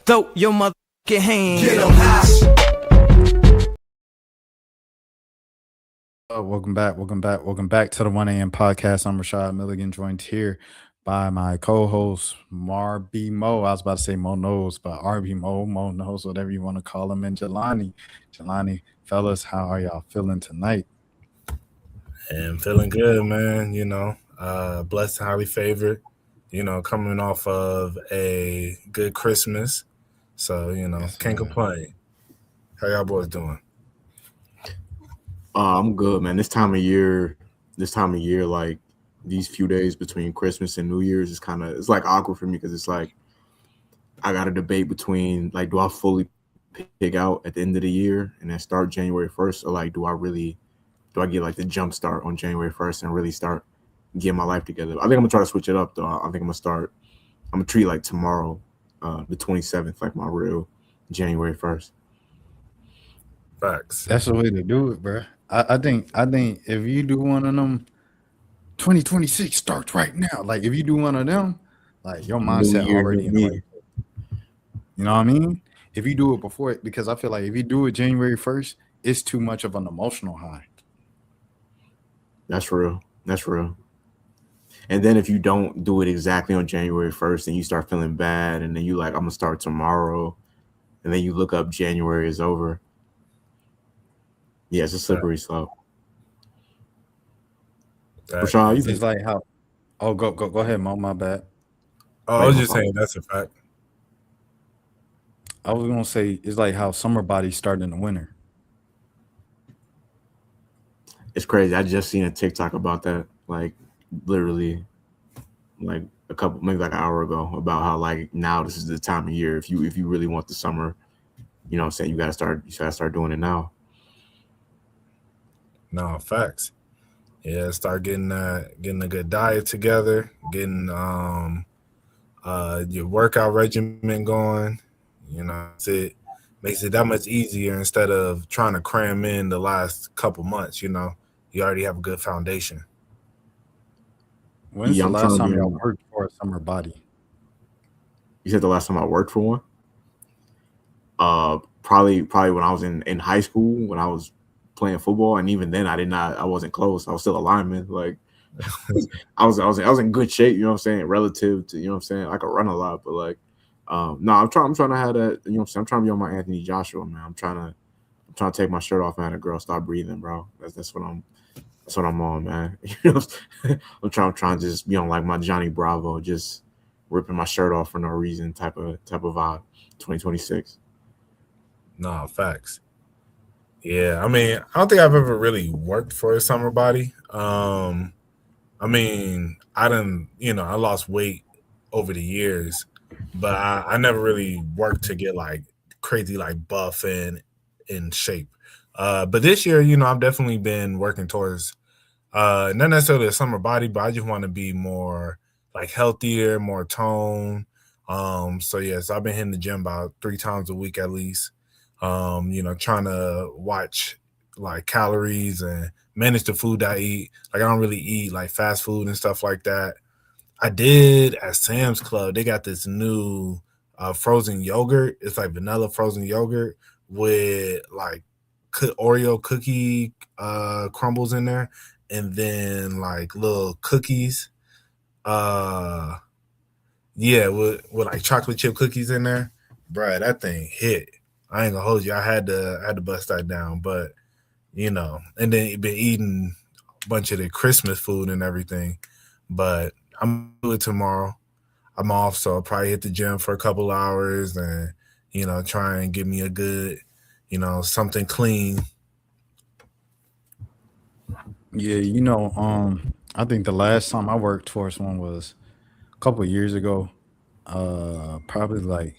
Throw your motherfucking hands. Get 'em high. Welcome back to the 1 a.m. podcast. I'm Rashad Milligan, joined here by my co-host Marby Mo. I was about to say Mo Knows, but RB Mo Knows, whatever you want to call him, and Jelani, fellas, how are y'all feeling tonight? And feeling good, man. Blessed, highly favored. Coming off of a good Christmas, so can't complain. How y'all boys doing? I'm good, man. This time of year, like these few days between Christmas and New Year's is it's like awkward for me because it's like I got a debate between like, do I fully pig out at the end of the year and then start January 1st, or like do I get like the jump start on January 1st and really start getting my life together? I think I'm gonna try to switch it up though. I think I'm gonna treat like tomorrow, the 27th, like my real January 1st. Facts. That's the way to do it, bro. I think if you do one of them, 2026 starts right now. Like if you do one of them, like your mindset already in place. You know what I mean? If you do it before it, because I feel like if you do it January 1st, it's too much of an emotional high. That's real. And then if you don't do it exactly on January 1st and you start feeling bad, and then you like, I'm gonna start tomorrow, and then you look up January is over. Yeah, it's a slippery slope. Rashad, it's like how? Oh, go ahead, Mo. My bad. Oh, I was just saying that's a fact. I was gonna say it's like how summer bodies start in the winter. It's crazy. I just seen a TikTok about that, like literally, like maybe like an hour ago, about how like now this is the time of year if you really want the summer, you know what I'm saying, you gotta start doing it now. No, facts. Yeah, start getting a good diet together, getting your workout regimen going. It makes it that much easier instead of trying to cram in the last couple months. You already have a good foundation. When's the last time y'all worked for a summer body? You said the last time I worked for one? Probably when I was in high school, when I was playing football, and even then I wasn't close. I was still a lineman. Like I was in good shape, you know what I'm saying, relative to, you know what I'm saying, I could run a lot, but like no, I'm trying to have that, you know what I'm saying, I'm trying to be on my Anthony Joshua, man. I'm trying to take my shirt off, man, and girl start breathing, bro. That's what I'm on, man. You know, I'm trying to just be on like my Johnny Bravo, just ripping my shirt off for no reason type of vibe. 2026. No, facts. Yeah, I mean, I don't think I've ever really worked for a summer body. I mean, I lost weight over the years, but I never really worked to get like crazy, like buff and in shape. But this year, I've definitely been working towards not necessarily a summer body, but I just want to be more like healthier, more toned. So I've been hitting the gym about 3 times a week at least. Trying to watch like calories and manage the food I eat. Like I don't really eat like fast food and stuff like that. I did at Sam's Club. They got this new frozen yogurt. It's like vanilla frozen yogurt with like Oreo cookie crumbles in there, and then like little cookies. With like chocolate chip cookies in there. Bruh, that thing hit. I ain't gonna hold you. I had to bust that down, but and then been eating a bunch of the Christmas food and everything. But I'm gonna do it tomorrow. I'm off, so I'll probably hit the gym for a couple hours and try and get me a good, something clean. Yeah, I think the last time I worked towards one was a couple of years ago. Probably like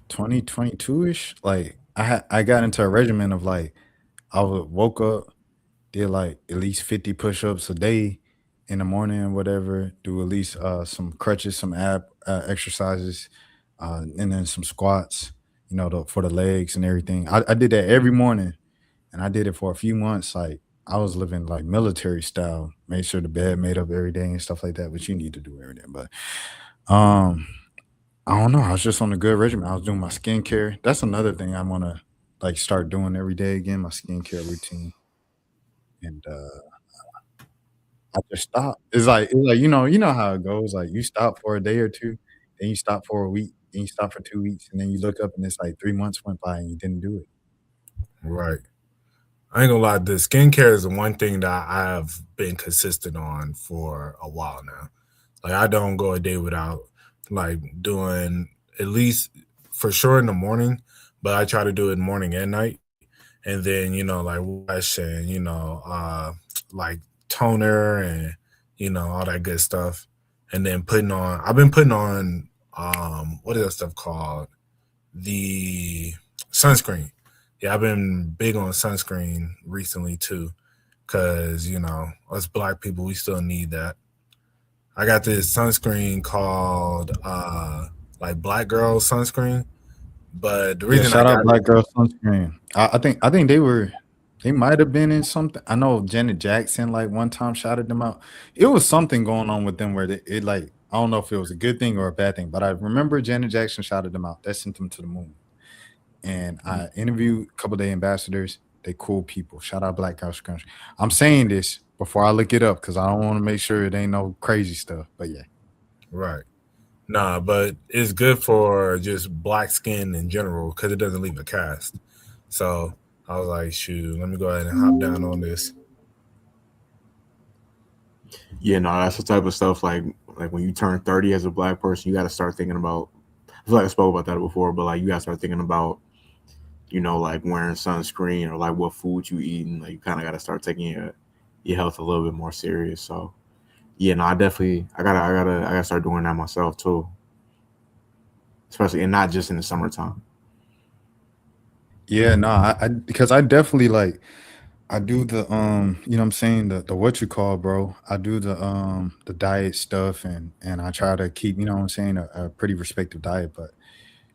2022-ish. Like I got into a regimen of like I woke up, did like at least 50 push-ups a day in the morning or whatever, do at least some crutches, some ab exercises, and then some squats, for the legs and everything. I did that every morning, and I did it for a few months. Like I was living like military style, made sure the bed made up every day and stuff like that, which you need to do every day. But I don't know. I was just on a good regimen. I was doing my skincare. That's another thing I want to like start doing every day again. My skincare routine, and I just stopped. It's like you know how it goes. Like you stop for a day or two, then you stop for a week, then you stop for 2 weeks, and then you look up and it's like 3 months went by and you didn't do it. Right. I ain't gonna lie, the skincare is the one thing that I have been consistent on for a while now. Like I don't go a day without like doing at least for sure in the morning, but I try to do it morning and night. And then, like wash and, like toner and, all that good stuff. And then I've been putting on what is that stuff called? The sunscreen. Yeah, I've been big on sunscreen recently too, because us black people, we still need that. I got this sunscreen called like Black Girl sunscreen, but the Yeah, reason I shout out got it, Black Girl Sunscreen. I think they might have been in something. I know Janet Jackson like one time shouted them out. It was something going on with them where it like I don't know if it was a good thing or a bad thing, but I remember Janet Jackson shouted them out. That sent them to the moon. And I interviewed a couple of the ambassadors. They cool people. Shout out Black Girl Country. I'm saying this before I look it up because I don't want to make sure it ain't no crazy stuff. But yeah. right? Nah, but it's good for just black skin in general because it doesn't leave a cast. So I was like, shoot, let me go ahead and hop down on this. Yeah, no, that's the type of stuff like when you turn 30 as a black person, you got to start thinking about. I feel like I spoke about that before, but like you got to start thinking about, like wearing sunscreen or like what food you eating. Like you kind of got to start taking your health a little bit more serious. So yeah, no, I gotta start doing that myself too, especially and not just in the summertime. Yeah, no, I because I definitely like I do the you know what I'm saying, the what you call, bro. I do the diet stuff and I try to keep, you know what I'm saying, a pretty respective diet, but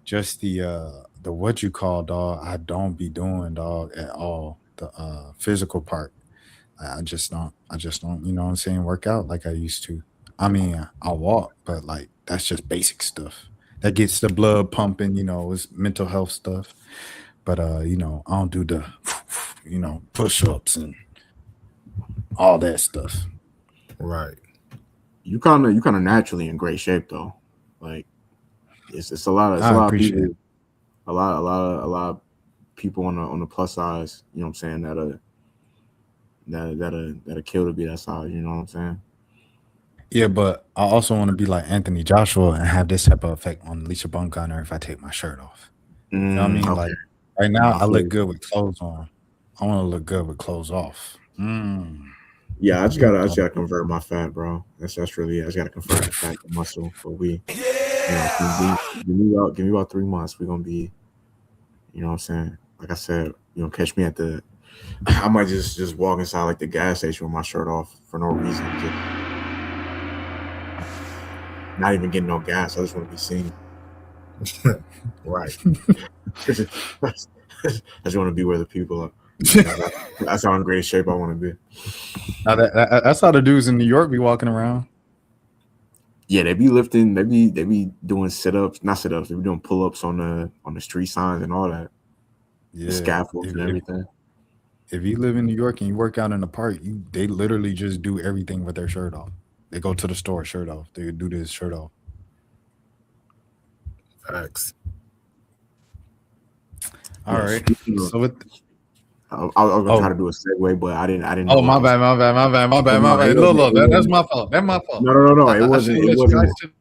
just the what you call, dog, I don't be doing, dog, at all. The physical part. I just don't, you know what I'm saying, work out like I used to. I mean, I walk, but like that's just basic stuff. That gets the blood pumping, it's mental health stuff. But I don't do the push-ups and all that stuff. Right. You kind of naturally in great shape though. Like it's a lot I of appreciate people, it. a lot of people on the plus size. You know what I'm saying that'll kill to be that size. You know what I'm saying. Yeah, but I also want to be like Anthony Joshua and have this type of effect on Lisa Bumgarner if I take my shirt off. You know what I mean? Okay. Like right No, now, I I feel look you. good with clothes on. I want to look good with clothes off. Yeah, I just gotta convert my fat, bro. That's really it. I just gotta convert the fat to muscle. But give me about 3 months. We're gonna be, you know what I'm saying. Like I said, catch me at the. I might just walk inside like the gas station with my shirt off for no reason, just not even getting no gas. I just want to be seen. Right. I just want to be where the people are. That's how in great shape I want to be. Now that's how the dudes in New York be walking around. Yeah, they be lifting. They be doing not sit ups. They be doing pull ups on the street signs and all that. The Yeah, scaffolds and everything. if you live in New York and you work out in the park, they literally just do everything with their shirt off. They go to the store shirt off. They do this shirt off. Facts. All Yeah, right. speaking of, So with I was gonna try to oh do a segue, but I didn't oh know my I was. bad, my bad, my bad, my Oh, bad, no, my bad. Look, it that's wasn't. my fault. That's my fault. No. It I should wasn't. It have let you. wasn't.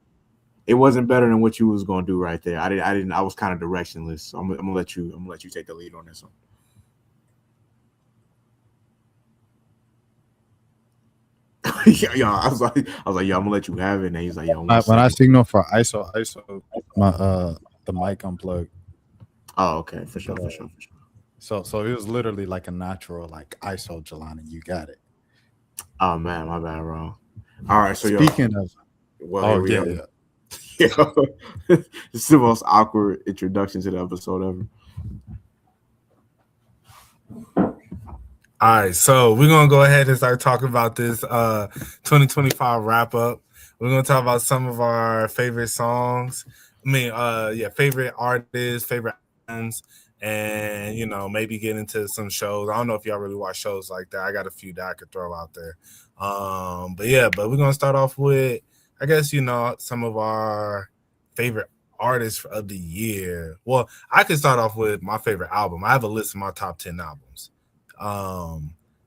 It wasn't better than what you was gonna do right there. I didn't. I was kind of directionless. So I'm gonna let you. I'm gonna let you take the lead on this one. Yeah, yo, I'm gonna let you have it. And he's like, yo, When I signal for ISO, my the mic unplugged. Oh, okay, for sure. So it was literally like a natural like ISO Jelani. You got it. Oh man, my bad, bro. All right, so Speaking of, here we yeah, go. yeah. Yo, it's the most awkward introduction to the episode ever. All right, so we're gonna go ahead and start talking about this 2025 wrap up. We're gonna talk about some of our favorite songs. favorite artists, favorite albums, and maybe get into some shows. I don't know if y'all really watch shows like that. I got a few that I could throw out there. But we're gonna start off with, I guess, some of our favorite artists of the year. Well, I can start off with my favorite album. I have a list of my top 10 albums.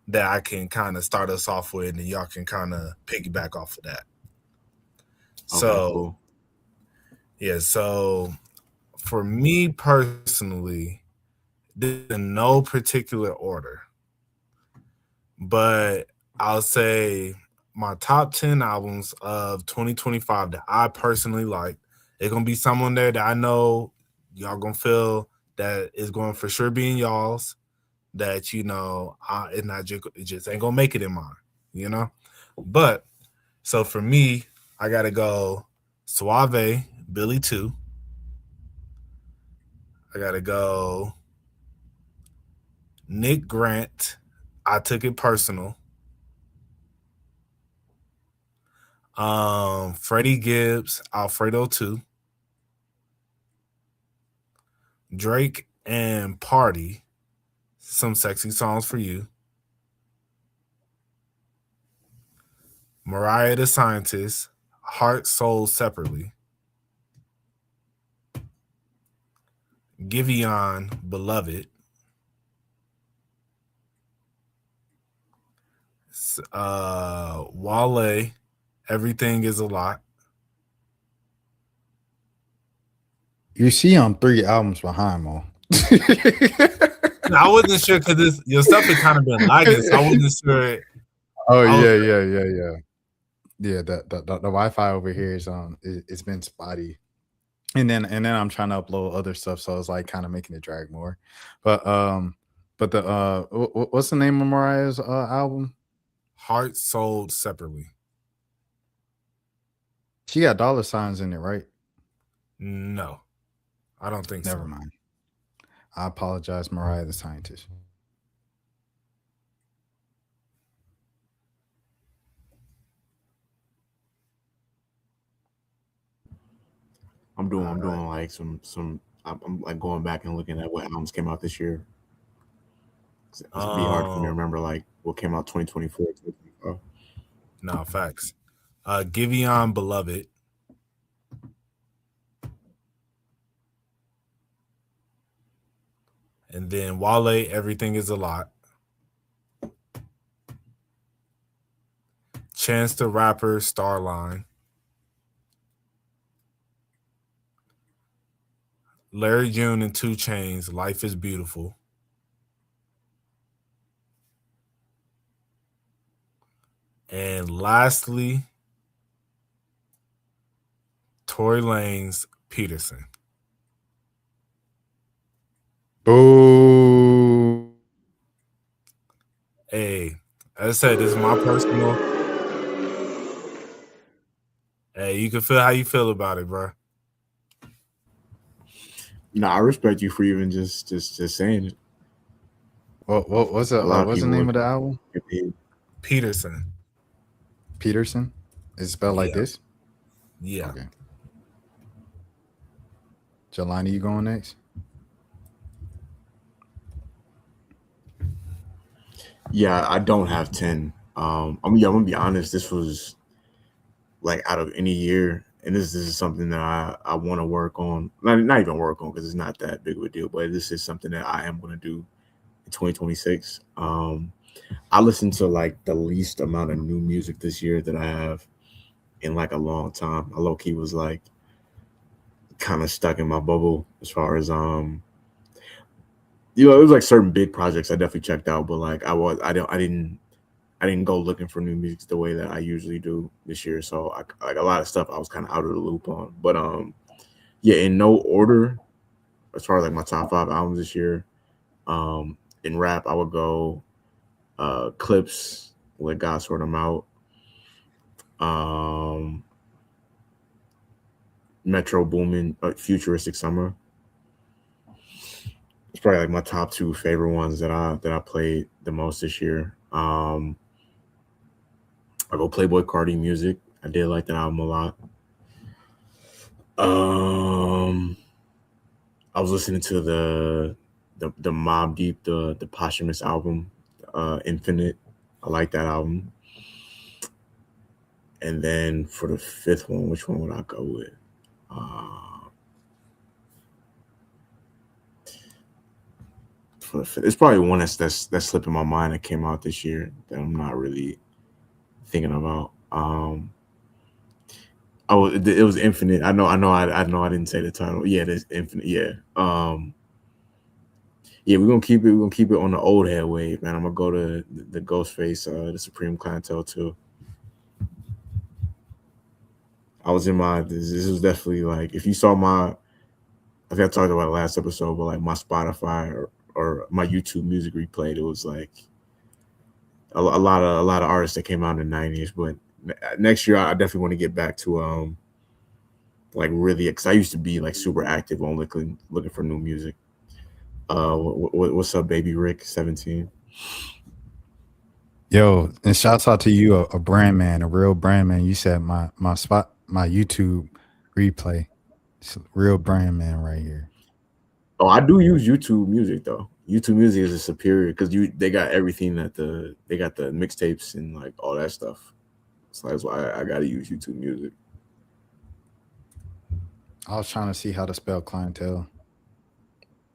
That I can kind of start us off with, and y'all can kind of piggyback off of that. Okay, cool. Yeah, so for me personally, in no particular order, but I'll say my top 10 albums of 2025 that I personally like. It's going to be some on there that I know y'all going to feel that is going for sure being y'all's, that, it's not just, it just ain't going to make it in mine, But, so for me, I got to go Suave, Billy 2. I got to go Nick Grant, I Took It Personal. Freddie Gibbs, Alfredo 2. Drake and Party, Some Sexy Songs for You. Mariah the Scientist, Heart, Soul Separately. Giveon, Beloved. Wale, Everything Is a Lot. You see, I'm 3 albums behind, Mo. I wasn't sure because your stuff had kind of been lagging, so I wasn't sure. Oh yeah. Yeah, the Wi-Fi over here is it's been spotty, and then I'm trying to upload other stuff, so it's like kind of making it drag more. But the what's the name of Mariah's album? Heart, Soul Separately. She got dollar signs in it, right? No, I don't think so. Never mind. I apologize, Mariah the Scientist. I'm doing like some I'm like going back and looking at what albums came out this year. It's be hard for me to remember like what came out 2024, 2025. No, facts. Giveon, Beloved. And then Wale, Everything Is a Lot. Chance the Rapper, Starline. Larry June and 2 Chainz, Life is Beautiful. And lastly, Tory Lanez, Peterson. Boo. Hey, as I said, this is my personal. Hey, you can feel how you feel about it, bro. No, I respect you for even just saying it. What's the name of the album? Peterson. Peterson? Is it spelled like this? Yeah. Okay. Jelani, you going next? Yeah, I don't have 10. I'm gonna be honest. This was like out of any year, and this is something that I want to work on. Not even work on because it's not that big of a deal. But this is something that I am going to do in 2026. I listened to like the least amount of new music this year that I have in like a long time. I low key was like kind of stuck in my bubble as far as it was like certain big projects I definitely checked out, but like I didn't go looking for new music the way that I usually do this year. So like a lot of stuff I was kind of out of the loop on. But yeah, in no order as far as like my top 5 albums this year. In rap, I would go Clips, Let God Sort Them Out. Metro Boomin, Futuristic Summer. It's probably like my top 2 favorite ones that I played the most this year. I go Playboy Cardi Music. I did like that album a lot. I was listening to the Mobb Deep, the posthumous album, Infinite. I like that album. And then for the fifth one, which one would I go with? For the fifth, it's probably one that's slipping my mind that came out this year that I'm not really thinking about. Oh, it was Infinite. I know. I didn't say the title. Yeah, it's Infinite. Yeah. Yeah, we're gonna keep it. We're gonna keep it on the old head wave, man. I'm gonna go to the Ghostface, the Supreme Clientele too. I was in my. This was definitely like if you saw my. I think I talked about it last episode, but like my Spotify or my YouTube music replayed, it was like a lot of artists that came out in the '90s. But next year, I definitely want to get back to like really, because I used to be like super active on looking for new music. What's up, baby Rick 17? Yo, and shouts out to you, a brand man, a real brand man. You said my YouTube replay. It's a real brand man right here. Oh, I do use YouTube Music though. YouTube Music is a superior because they got everything they got the mixtapes and like all that stuff. So that's why I gotta use YouTube Music. I was trying to see how to spell clientele.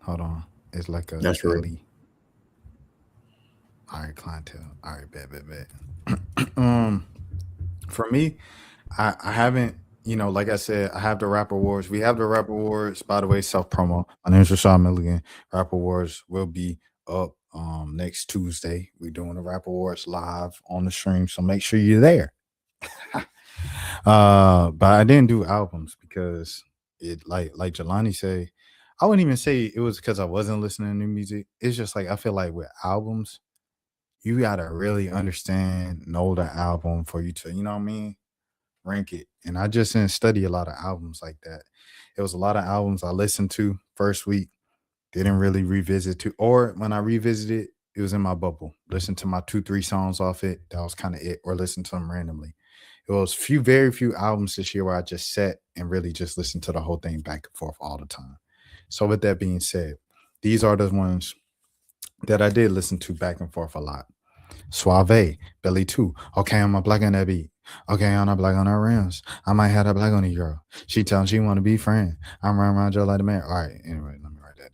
Hold on. It's like a That's real. L-E. All right, clientele. All right, bet. For me, I haven't, like I said, I have the Rap Awards. We have the Rap Awards. By the way, self promo. My name is Rashad Milligan. Rap Awards will be up next Tuesday. We're doing the Rap Awards live on the stream, so make sure you're there. But I didn't do albums because it like Jelani say, I wouldn't even say it was because I wasn't listening to new music. It's just like I feel like with albums, you gotta really understand, know the album for you to, you know what I mean, rank it. And I just didn't study a lot of albums like that. It was a lot of albums I listened to first week, didn't really revisit to, or when I revisited, it was in my bubble. Listen to my 2-3 songs off it. That was kind of it, or listen to them randomly. It was very few albums this year where I just sat and really just listened to the whole thing back and forth all the time. So with that being said, these are the ones that I did listen to back and forth a lot. Suave, Belly 2. Okay, I'm a black on that beat. Okay, I'm a black on her rims. I might have a black on the girl. She tells she want to be friend. I'm running around Joe like a man. All right, anyway, let me write that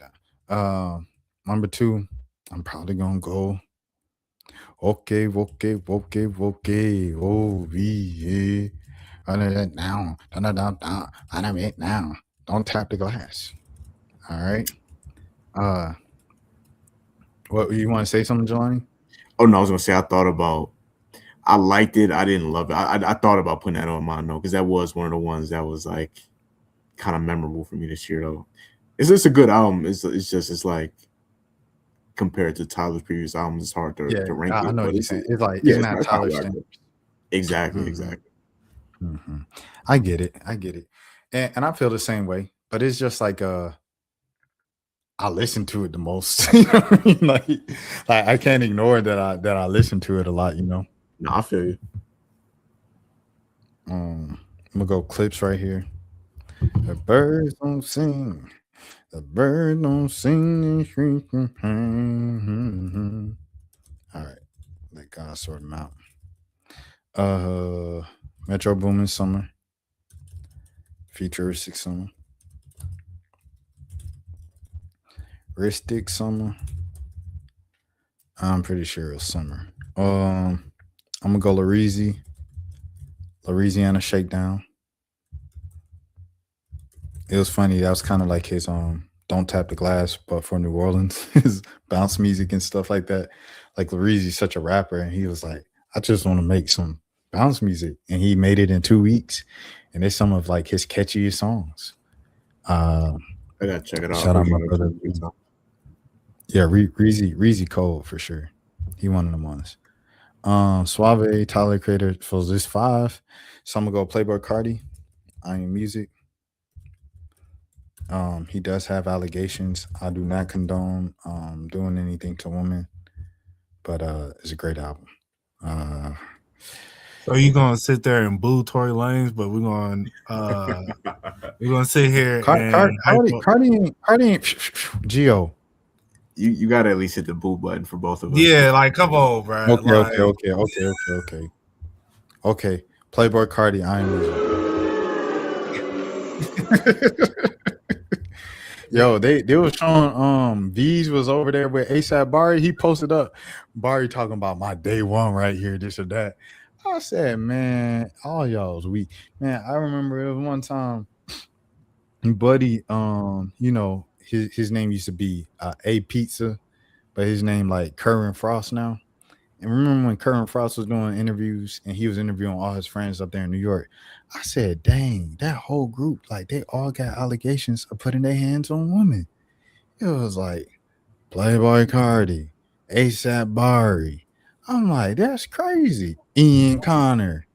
down. Number 2, I'm probably gonna go. Okay. Oh, yeah. Now. Now. Don't tap the glass. All right. What you want to say something, Jelani? Oh no, I was gonna say I liked it. I didn't love it. I thought about putting that on my note because that was one of the ones that was like kind of memorable for me this year though. It's just a good album. It's like compared to Tyler's previous albums, it's hard to rank it. I know But what you're saying. It's like yeah, it's not Tyler hard. Exactly. Mm-hmm. I get it. And I feel the same way. But it's just like I listen to it the most. You know what I mean? Like I can't ignore that I listen to it a lot, No, I feel you. I'm gonna go clips right here. The birds don't sing. The bird don't sing. All right. Let God sort them out. Metro Boomin Summer. Futuristic Summer. Ristic Summer. I'm pretty sure it's summer. I'm gonna go Louisiana Shakedown. It was funny. That was kind of like his Don't Tap the Glass, but for New Orleans, his bounce music and stuff like that. Like Louisi's such a rapper, and he was like, I just want to make some bounce music, and he made it in 2 weeks, and it's some of like his catchiest songs. I gotta check it out. Shout out my brother. Yeah, Reezy cold for sure. He one of them ones. Suave, Tyler Creator for this 5. So I'm gonna go Playboy Cardi. I Am Music. He does have allegations. I do not condone doing anything to women, but it's a great album. So you gonna sit there and boo Tory Lanez, but we're gonna sit here and Cardi ain't Gio. You gotta at least hit the boo button for both of us. Yeah, like come on, bro. Okay. Playboy Cardi, I ain't losing. Yo, they were showing V's was over there with ASAP Bari. He posted up Bari talking about my day one right here, this or that. I said, man, all y'all's weak. Man, I remember it was one time, buddy, you know, his name used to be A Pizza, but his name like Curran Frost now. And remember when Curran Frost was doing interviews and he was interviewing all his friends up there in New York? I said, dang, that whole group, like they all got allegations of putting their hands on women. It was like Playboy Cardi, ASAP Bari. I'm like, that's crazy. Ian Connor.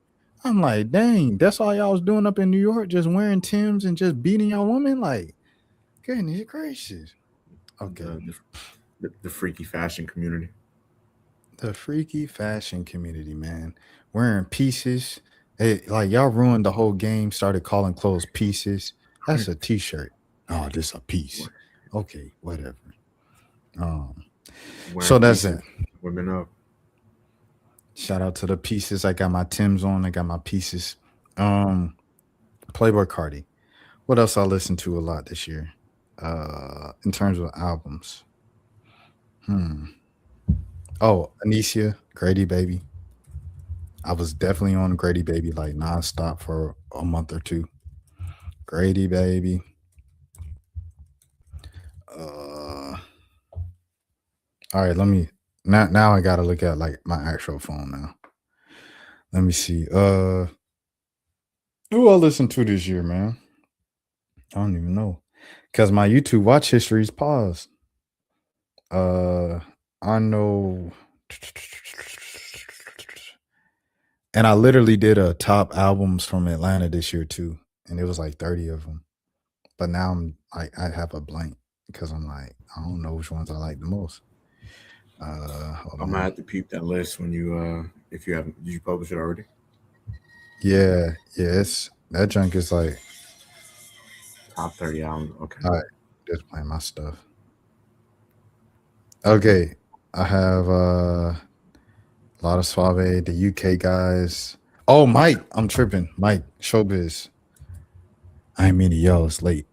I'm like, dang, that's all y'all was doing up in New York, just wearing Timbs and just beating y'all women? Like, goodness gracious. Okay. The freaky fashion community. The freaky fashion community, man. Wearing pieces. Like y'all ruined the whole game, started calling clothes pieces. That's a t-shirt. Oh, this a piece. Okay, whatever. So that's it. Women up. Shout out to the pieces. I got my Timbs on. I got my pieces. Playboy Cardi. What else I listened to a lot this year? In terms of albums. Oh, Anicia, Grady Baby. I was definitely on Grady Baby like nonstop for a month or two. Grady Baby. All right, let me now I gotta look at like my actual phone now. Let me see. Who I listened to this year, man? I don't even know. Because my YouTube watch history is paused. I know. And I literally did a top albums from Atlanta this year too. And it was like 30 of them. But now I have a blank because I'm like, I don't know which ones I like the most. I'm gonna have to peep that list when you if you haven't, did you publish it already? Yeah, it's that junk is like top 30 albums. Okay. All right, just playing my stuff. Okay, I have a lot of Suave, the UK guys. Oh, Mike, I'm tripping. Mike, Showbiz. I ain't mean to yell, it's late.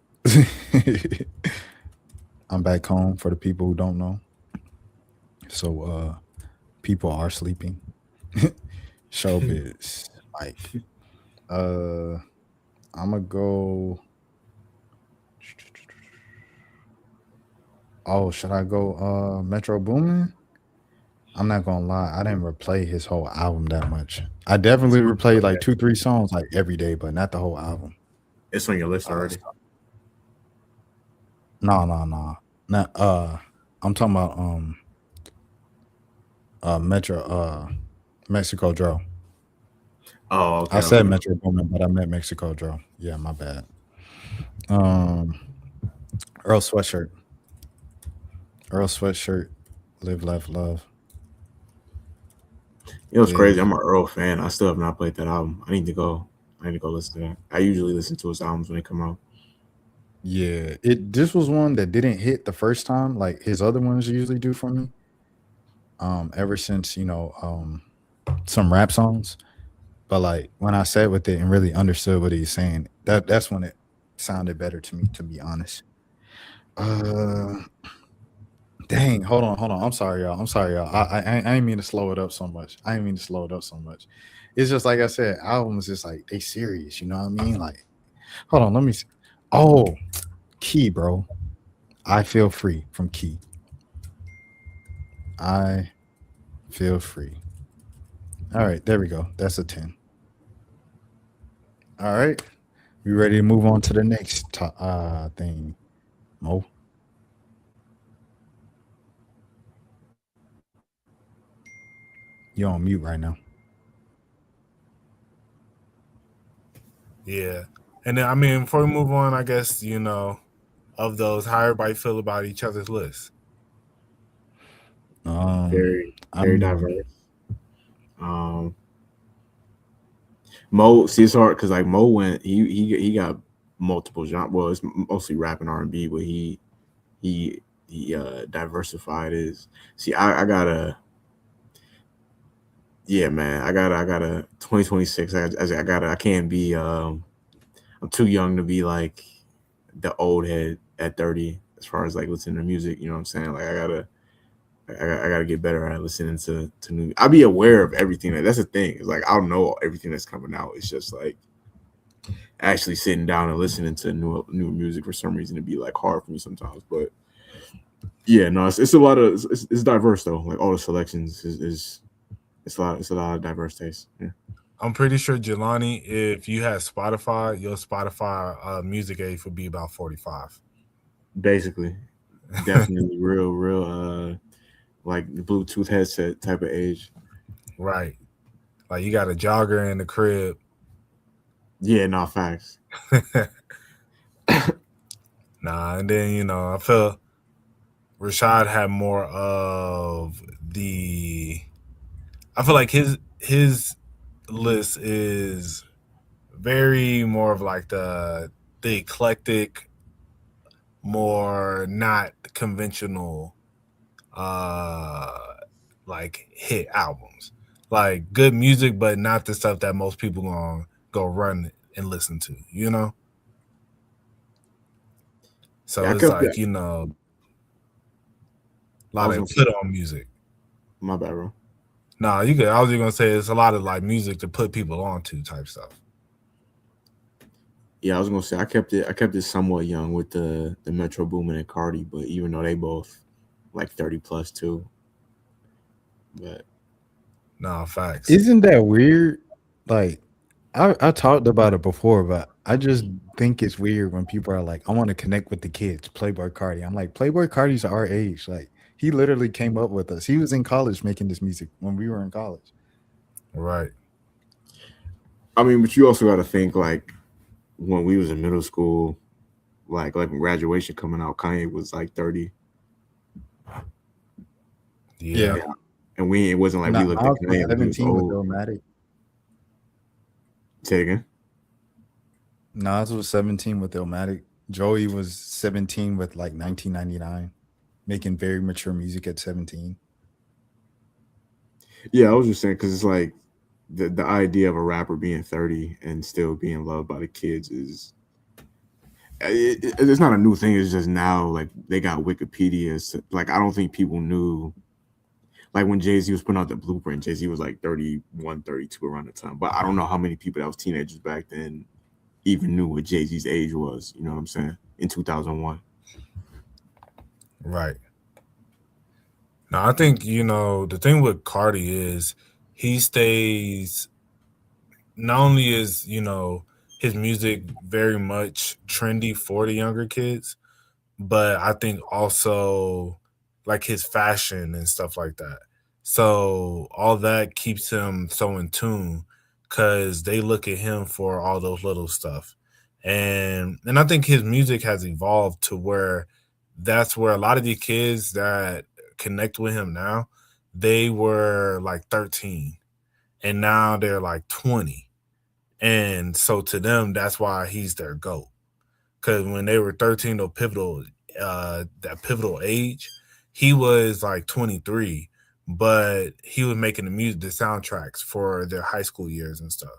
I'm back home for the people who don't know. So people are sleeping. Showbiz, Mike. I'm gonna go. Oh, should I go Metro Boomin? I'm not gonna lie, I didn't replay his whole album that much. I definitely replayed like 2-3 songs like every day, but not the whole album. It's on your list already. No. Not I'm talking about Metro Mexico Dro. Oh, okay. I said Metro Boomin, but I meant Mexico Dro. Yeah, my bad. Earl Sweatshirt. Live, Laugh, Love. You know, it's crazy. I'm an Earl fan. I still have not played that album. I need to go listen to that. I usually listen to his albums when they come out. Yeah, this was one that didn't hit the first time like his other ones usually do for me. Ever since, you know, some rap songs. But like when I sat with it and really understood what he's saying, that's when it sounded better to me, to be honest. Dang, hold on. I'm sorry, y'all. I ain't mean to slow it up so much. It's just like I said, albums just like they serious, you know what I mean? Like, hold on, let me see. Oh, Key, bro. I Feel Free from Key. I Feel Free. All right, there we go. That's a 10. All right. We ready to move on to the next thing, Mo? You're on mute right now. Yeah. And then, I mean, before we move on, I guess, you know, of those, how everybody feel about each other's list? Very diverse. Mo, see, it's hard because like Mo went, he got multiple genres. Well, it's mostly rap and R&B, but he diversified his. See, I gotta, yeah, man, I gotta 2026. I can't be. I'm too young to be like the old head at 30 as far as like listening to music. You know what I'm saying? Like I gotta get better at listening to new. I'll be aware of everything. That's the thing. It's like I'll know everything that's coming out. It's just like actually sitting down and listening to new music for some reason it'd be like hard for me sometimes. But yeah, no, it's a lot of it's diverse though. Like all the selections is it's a lot of diverse taste. Yeah. I'm pretty sure, Jelani, if you had Spotify, your Spotify music age would be about 45. Basically, definitely real like the Bluetooth headset type of age. Right. Like you got a jogger in the crib. Yeah, no facts. Nah, and then, I feel Rashad had more of the. I feel like his list is very more of like the eclectic, more not conventional, like hit albums, like good music, but not the stuff that most people gonna go run and listen to. So Yeah, I it's kept like that. a I lot was of gonna say put on music. my bad, bro. Nah, you could. I was just gonna say it's a lot of like music to put people onto type stuff. Yeah, I was gonna say I kept it somewhat young with the Metro Boomin and Cardi, but even though they both like 30 plus too. But Nah, facts. Isn't that weird? Like, I talked about it before, but I just think it's weird when people are like, I want to connect with the kids, Playboy Cardi. I'm like, Playboy Cardi's our age. Like, he literally came up with us. He was in college making this music when we were in college. Right. I mean, but you also got to think like when we was in middle school, like graduation coming out, Kanye was like 30. Yeah. Yeah. And it wasn't like we looked at Nas was Kanye like he was 17 with old. Illmatic. Say it again. Nas was 17 with Illmatic. Joey was 17 with like 1999, making very mature music at 17. Yeah, I was just saying because it's like the idea of a rapper being 30 and still being loved by the kids is it's not a new thing. It's just now like they got Wikipedia. So, like I don't think people knew. Like when Jay-Z was putting out the Blueprint, Jay-Z was like 31, 32 around the time. But I don't know how many people that was teenagers back then even knew what Jay-Z's age was. You know what I'm saying? In 2001. Right. Now I think the thing with Cardi is he stays. Not only is his music very much trendy for the younger kids, but I think also like his fashion and stuff like that. So all that keeps him so in tune because they look at him for all those little stuff. And I think his music has evolved to where that's where a lot of the kids that connect with him now, they were like 13 and now they're like 20. And so to them, that's why he's their GOAT. Because when they were 13, that pivotal age, he was like 23, but he was making the soundtracks for their high school years and stuff.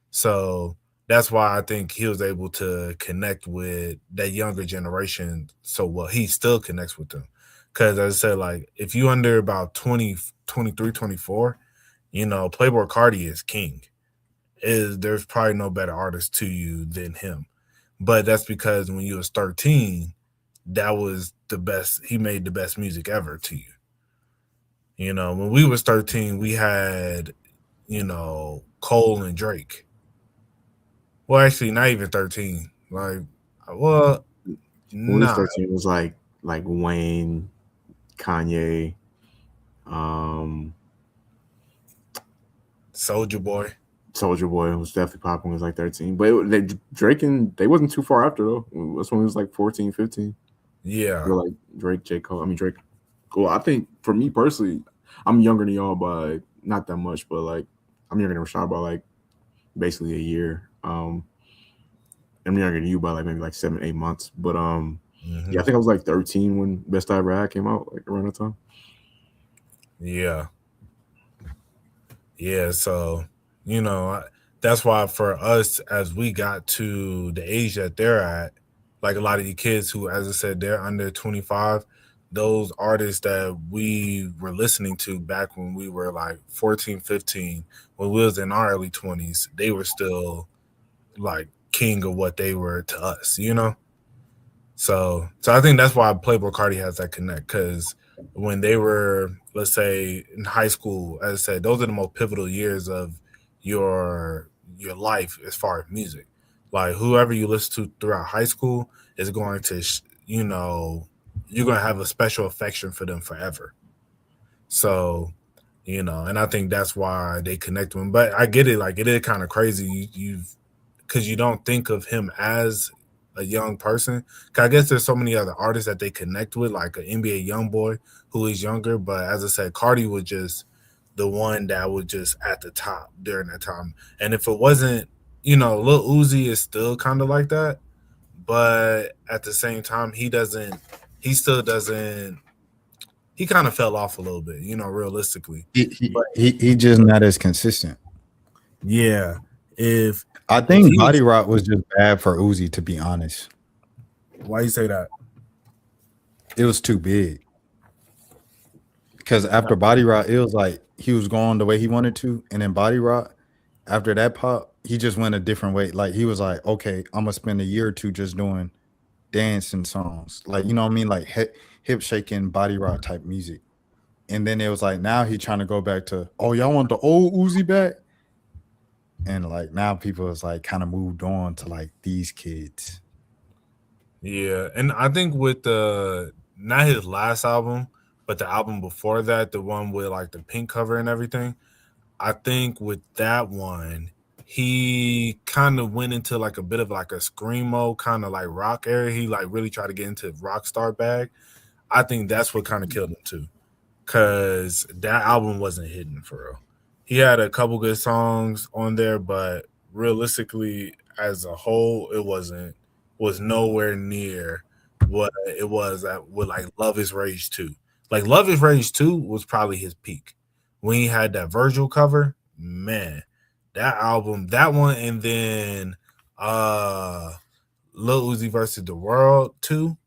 So that's why I think he was able to connect with that younger generation so well. He still connects with them. Because as I said, like if you under about 20, 23, 24, Playboy Cardi is king. There's probably no better artist to you than him. But that's because when you was 13, that was the best. He made the best music ever to you. When we was 13, we had, Cole and Drake. Well, actually, not even 13. Like, well, When we was nah. 13, it was like Wayne, Kanye, Soulja Boy. Soulja Boy was definitely popping when he was like 13. But Drake and they wasn't too far after though. That's when he was like 14, 15. Yeah. They were like Drake, J. Cole. I mean Drake. Well, I think for me personally, I'm younger than y'all by not that much, but like I'm younger than Rashad by like basically a year. I'm younger than you by like maybe like 7, 8 months. But yeah, I think I was like 13 when Best I Ever Had came out, like around that time. Yeah. Yeah. So, that's why for us, as we got to the age that they're at, like a lot of the kids who, as I said, they're under 25, those artists that we were listening to back when we were like 14, 15, when we was in our early 20s, they were still like king of what they were to us, So I think that's why Playboy Cardi has that connect, because when they were, let's say, in high school, as I said, those are the most pivotal years of your life as far as music. Like whoever you listen to throughout high school is going to, you're going to have a special affection for them forever. So, and I think that's why they connect with him. But I get it, like it is kind of crazy. You've because you don't think of him as a young person. 'Cause I guess there's so many other artists that they connect with, like an NBA YoungBoy who is younger. But as I said, Cardi was just the one that was just at the top during that time. And if it wasn't, Lil Uzi is still kind of like that, but at the same time, he still doesn't. He kind of fell off a little bit, realistically. He just not as consistent. Yeah. If I think Body Rock was just bad for Uzi, to be honest. Why you say that? It was too big. Because after Body Rock, it was like he was going the way he wanted to, and then Body Rock, after that pop, he just went a different way. Like he was like, okay, I'm gonna spend a year or two just doing dancing songs, like you know what I mean, like hip shaking Body Rock type music. And then it was like now he trying to go back to, oh, y'all want the old Uzi back? And like now people is like kind of moved on to like these kids. Yeah, and I think with not his last album, but the album before that, the one with like the pink cover and everything, I think with that one, he kind of went into like a bit of like a screamo kind of like rock area. He like really tried to get into rock star bag. I think that's what kind of killed him too, because that album wasn't hidden for real. He had a couple good songs on there, but realistically, as a whole, it was nowhere near what it was with like Love Is Rage 2. Like Love Is Rage 2 was probably his peak. When he had that Virgil cover, man, that album, that one, and then Lil Uzi versus the World 2,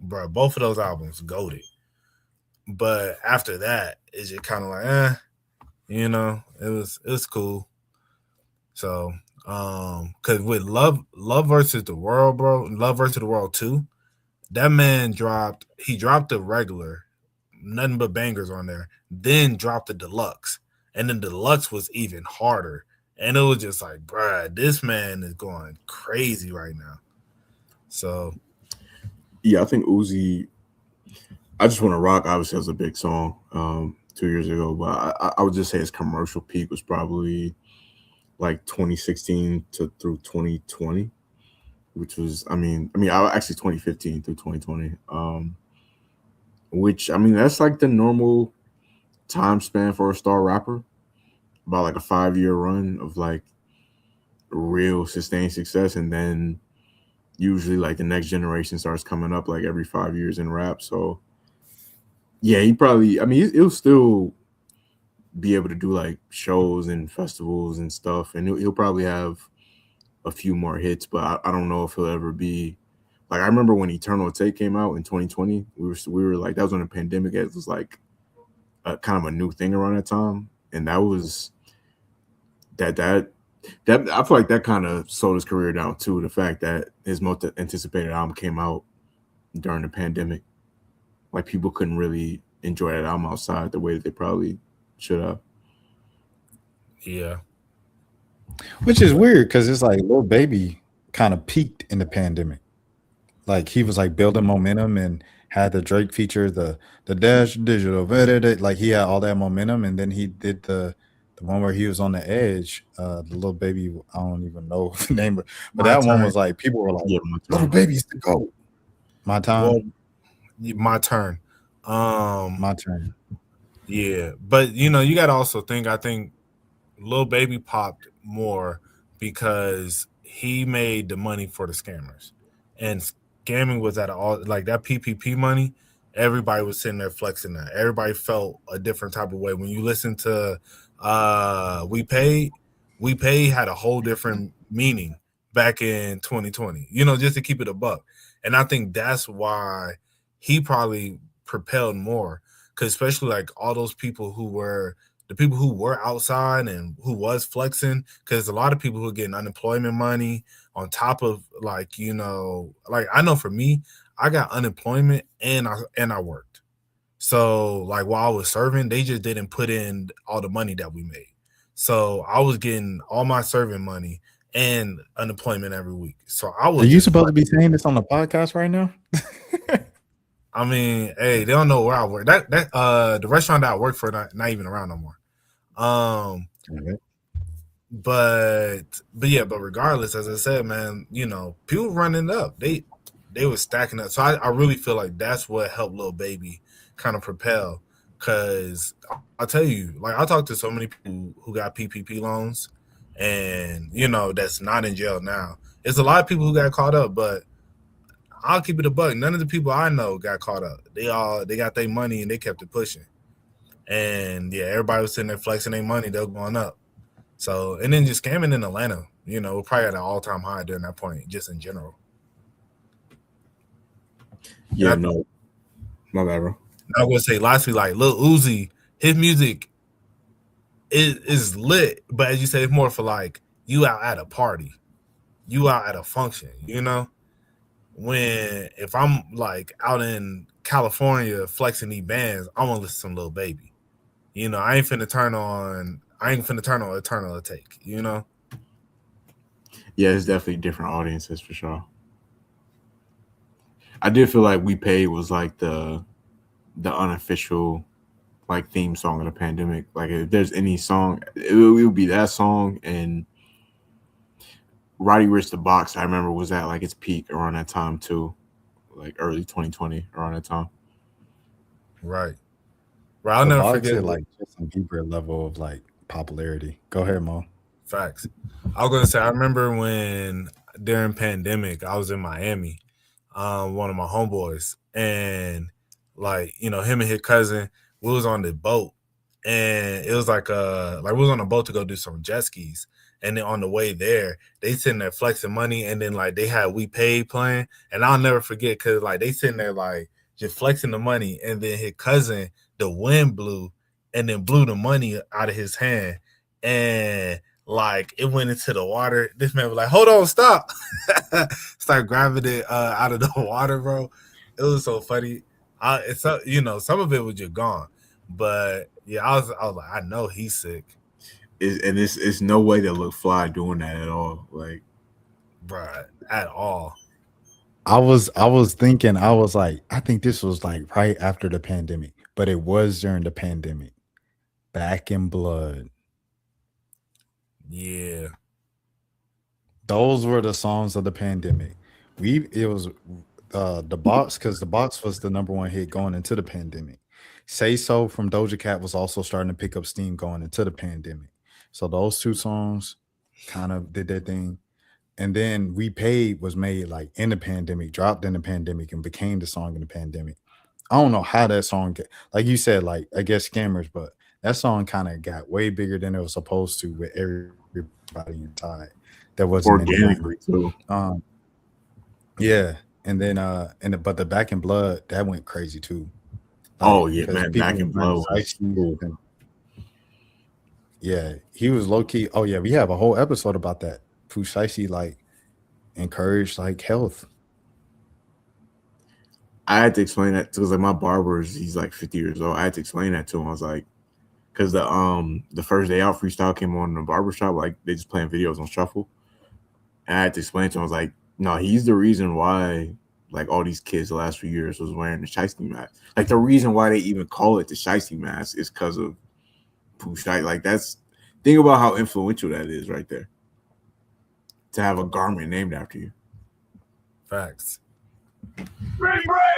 bro, both of those albums goated. But after that, it's just kind of like, it was cool. So, because with Love versus the World, bro, Love versus the World 2, that man dropped the regular, nothing but bangers on there, then dropped the deluxe. And then the deluxe was even harder. And it was just like, bruh, this man is going crazy right now. So, yeah, I think Uzi, I Just Want to Rock obviously was a big song 2 years ago, but I would just say his commercial peak was probably like 2016 through 2020, which was, actually 2015 through 2020, which, that's like the normal time span for a star rapper, about like a 5-year run of like real sustained success. And then usually like the next generation starts coming up like every 5 years in rap. So yeah, he probably, he'll still be able to do like shows and festivals and stuff, and he'll probably have a few more hits, but I don't know if he'll ever be like, I remember when Eternal Take came out in 2020, we were like, that was when the pandemic, it was like a kind of a new thing around that time, and that was that I feel like that kind of slowed his career down too, the fact that his most anticipated album came out during the pandemic. Like people couldn't really enjoy that album outside the way that they probably should have. yeah. Which is weird because it's like Lil Baby kind of peaked in the pandemic. Like he was like building momentum and had the Drake feature, the Dash Digital, like he had all that momentum, and then he did the one where he was on the edge. The Lil Baby, I don't even know the name, but that one was like people were like, Yeah, Lil Baby's the GOAT. My time. Well, my turn. My turn. Yeah, but you got to also think. I think Lil Baby popped more because he made the money for the scammers, and scamming was at all like that PPP money. Everybody was sitting there flexing that. Everybody felt a different type of way when you listen to We Paid. We Paid had a whole different meaning back in 2020. You know, just to keep it a buck, and I think that's why he probably propelled more, because especially like all those people who were the people who were outside and who was flexing, because a lot of people who are getting unemployment money on top of like, you know, like I know for me, I got unemployment and I worked. So like while I was serving, they just didn't put in all the money that we made. So I was getting all my serving money and unemployment every week. So I was Are you supposed to be saying this on the podcast right now? I mean, hey, they don't know where I work. That the restaurant that I work for not even around no more. But regardless, as I said, man, you know, people running up. They were stacking up. So I really feel like that's what helped Lil Baby kind of propel. Cause I'll tell you, like I talked to so many people who got PPP loans and you know, that's not in jail now. There's a lot of people who got caught up, but I'll keep it a buck. None of the people I know got caught up. They got their money and they kept it pushing. And yeah, everybody was sitting there flexing their money. They were going up. So, and then just scamming in Atlanta, you know, we're probably at an all-time high during that point, just in general. Yeah, no, my bad, bro. I would say lastly, like Lil Uzi, his music is lit, but as you say, it's more for like you out at a party, you out at a function, you know. When if I'm like out in California flexing these bands, I want to listen to some Lil Baby. You know, I ain't finna turn on Eternal Take, you know? Yeah, it's definitely different audiences for sure. I did feel like We Paid was like the unofficial like theme song of the pandemic. Like if there's any song, it would be that song, and Roddy Ricch the Box, I remember, was at like its peak around that time too. Like early 2020, around that time. Right. I'll never forget like Justin Bieber level of like popularity. Go ahead, Mo. Facts. I was gonna say I remember when during pandemic I was in Miami, one of my homeboys, and like you know him and his cousin, we was on the boat, and it was like we was on a boat to go do some jet skis, and then on the way there they sitting there flexing money, and then like they had We Paid playing, and I'll never forget because like they sitting there like just flexing the money, and then his cousin, the wind blew and then blew the money out of his hand, and like it went into the water. This man was like, hold on, stop. Start grabbing it out of the water, bro. It was so funny. It's you know, some of it was just gone. But yeah, I was like, I know he's sick. It's no way to look fly doing that at all. Like, bruh, at all. I was thinking, I was like, I think this was like right after the pandemic, but it was during the pandemic. Back in Blood. Yeah. Those were the songs of the pandemic. It was The Box, because The Box was the #1 hit going into the pandemic. Say So from Doja Cat was also starting to pick up steam going into the pandemic. So those two songs kind of did their thing. And then We Paid was made like in the pandemic, dropped in the pandemic, and became the song in the pandemic. I don't know how that song like you said, like I guess scammers, but that song kind of got way bigger than it was supposed to with everybody inside. That wasn't organically too. Yeah. And then but the Back in Blood, that went crazy too. Like, oh yeah, man, Back in Blood was cool. Yeah, he was low key. Oh yeah, we have a whole episode about that. Pooh Shiesty like encouraged like health. I had to explain that because like my barber's, he's like 50 years old. I had to explain that to him. I was like, because the first day out freestyle came on in the barbershop, like they just playing videos on shuffle. And I had to explain to him, I was like, no, he's the reason why like all these kids the last few years was wearing the Shiesty mask. Like the reason why they even call it the Shiesty mask is because of Pooh Shiesty. Like think about how influential that is right there. To have a garment named after you. Facts. Break forever!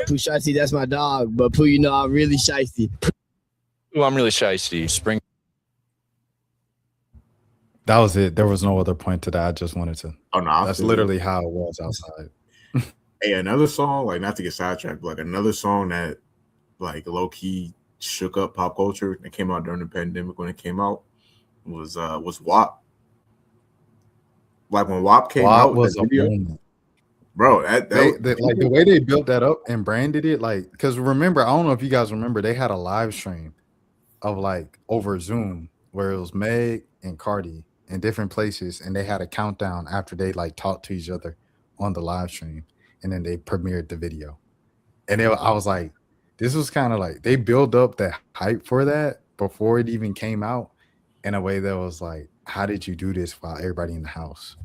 Pooh Shiesty, that's my dog. But Pooh, you know I'm really shiesty. Ooh, I'm really shiesty. Spring. That was it. There was no other point to that. I just wanted to. Oh no, I That's feel you. literally how it was outside. Hey, another song, like not to get sidetracked, but like another song that like low key shook up pop culture that came out during the pandemic when it came out was WAP. Like when WAP came WAP out, was that a video, moment. bro, Like the way they built that up and branded it, like because remember, I don't know if you guys remember, they had a live stream of like over Zoom where it was Meg and Cardi in different places, and they had a countdown after they like talked to each other on the live stream, and then they premiered the video. And I was like, this was kind of like they built up the hype for that before it even came out in a way that was like, how did you do this while everybody in the house?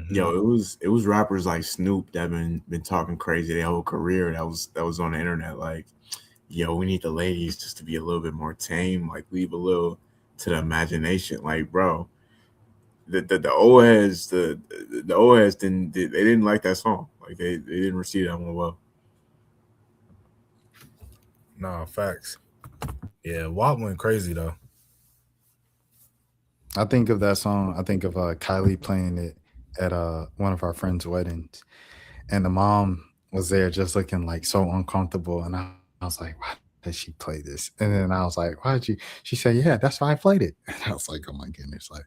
yo, it was rappers like Snoop that been talking crazy their whole career that was on the internet like, yo, we need the ladies just to be a little bit more tame, like leave a little to the imagination. Like, bro, the old heads, the old heads they didn't like that song. Like they didn't receive that one well. No, facts. Yeah, WAP went crazy though. I think of that song. I think of Kylie playing it at one of our friends' weddings, and the mom was there just looking like so uncomfortable, and I was like, why did she play this? And then I was like, why did you? She said, yeah, that's why I played it. And I was like, oh my goodness, like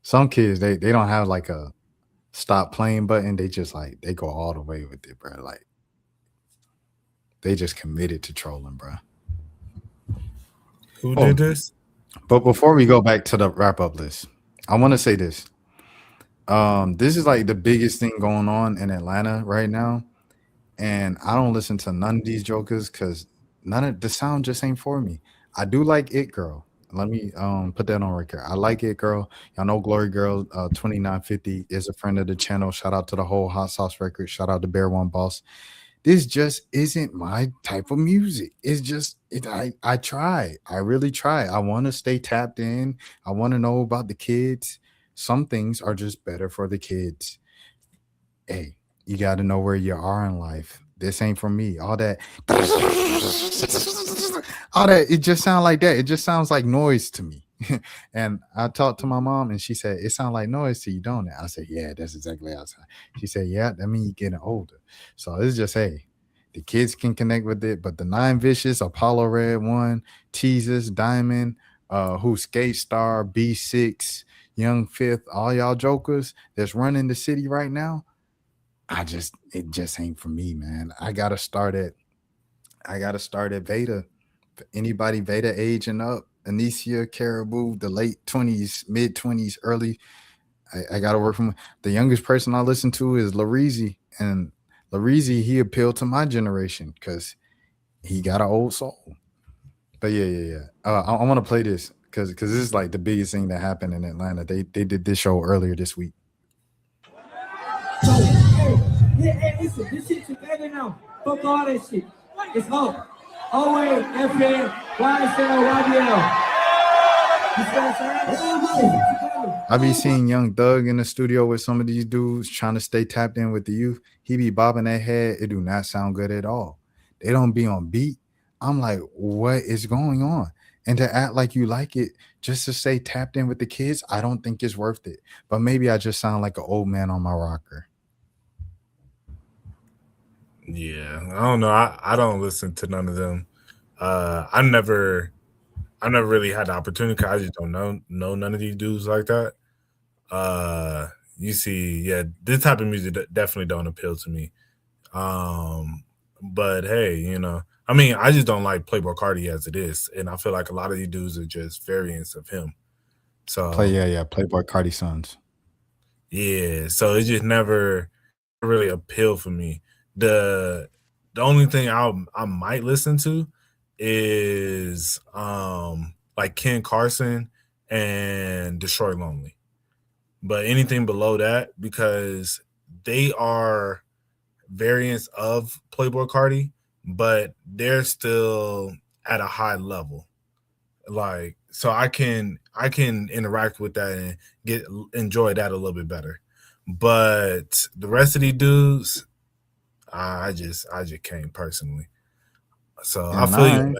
some kids they don't have like a stop playing button. They just like they go all the way with it, bro. Like they just committed to trolling, bro. Who did this? But before we go back to the wrap up list, I want to say this. This is like the biggest thing going on in Atlanta right now. And I don't listen to none of these jokers because none of the sound just ain't for me. I do like It Girl. Let me put that on record. I like It Girl. Y'all know Glory Girl 2950 is a friend of the channel. Shout out to the whole Hot Sauce record. Shout out to Bear One Boss. This just isn't my type of music. It's just I try. I really try. I want to stay tapped in. I want to know about the kids. Some things are just better for the kids. Hey, you got to know where you are in life. This ain't for me. All that it just sounds like that. It just sounds like noise to me. And I talked to my mom and she said, it sounds like noise to you, don't it? I said, yeah, that's exactly how it sounds. She said, yeah, that means you're getting older. So it's just, hey, the kids can connect with it, but the Nine Vicious, Apollo Red One, Teases, Diamond, who Skate Star, B6, Young Fifth, all y'all jokers that's running the city right now. It just ain't for me, man. I gotta start at Veda. Anybody Veda age and up, Anicia, Caribou, the late 20s, mid 20s, early. I gotta work from the youngest person I listen to is Lareezy. And Lareezy, he appealed to my generation because he got an old soul. But yeah. I want to play this because this is like the biggest thing that happened in Atlanta. They did this show earlier this week. Hey, listen, this shit together now. Fuck all that shit. It's hope. OA, FN, YSL, YBL. I be seeing Young Thug in the studio with some of these dudes trying to stay tapped in with the youth. He be bobbing that head. It do not sound good at all. They don't be on beat. I'm like, what is going on? And to act like you like it just to stay tapped in with the kids, I don't think it's worth it. But maybe I just sound like an old man on my rocker. Yeah, I don't know. I don't listen to none of them. I never really had the opportunity because I just don't know none of these dudes like that. You see, yeah, this type of music definitely don't appeal to me. But hey, you know, I mean, I just don't like Playboi Carti as it is, and I feel like a lot of these dudes are just variants of him. So Playboi Carti sons. Yeah, so it just never really appealed for me. The only thing I might listen to is like Ken Carson and Destroy Lonely. But anything below that, because they are variants of Playboi Carti, but they're still at a high level. Like, so I can interact with that and enjoy that a little bit better. But the rest of these dudes, I just can't personally. So I feel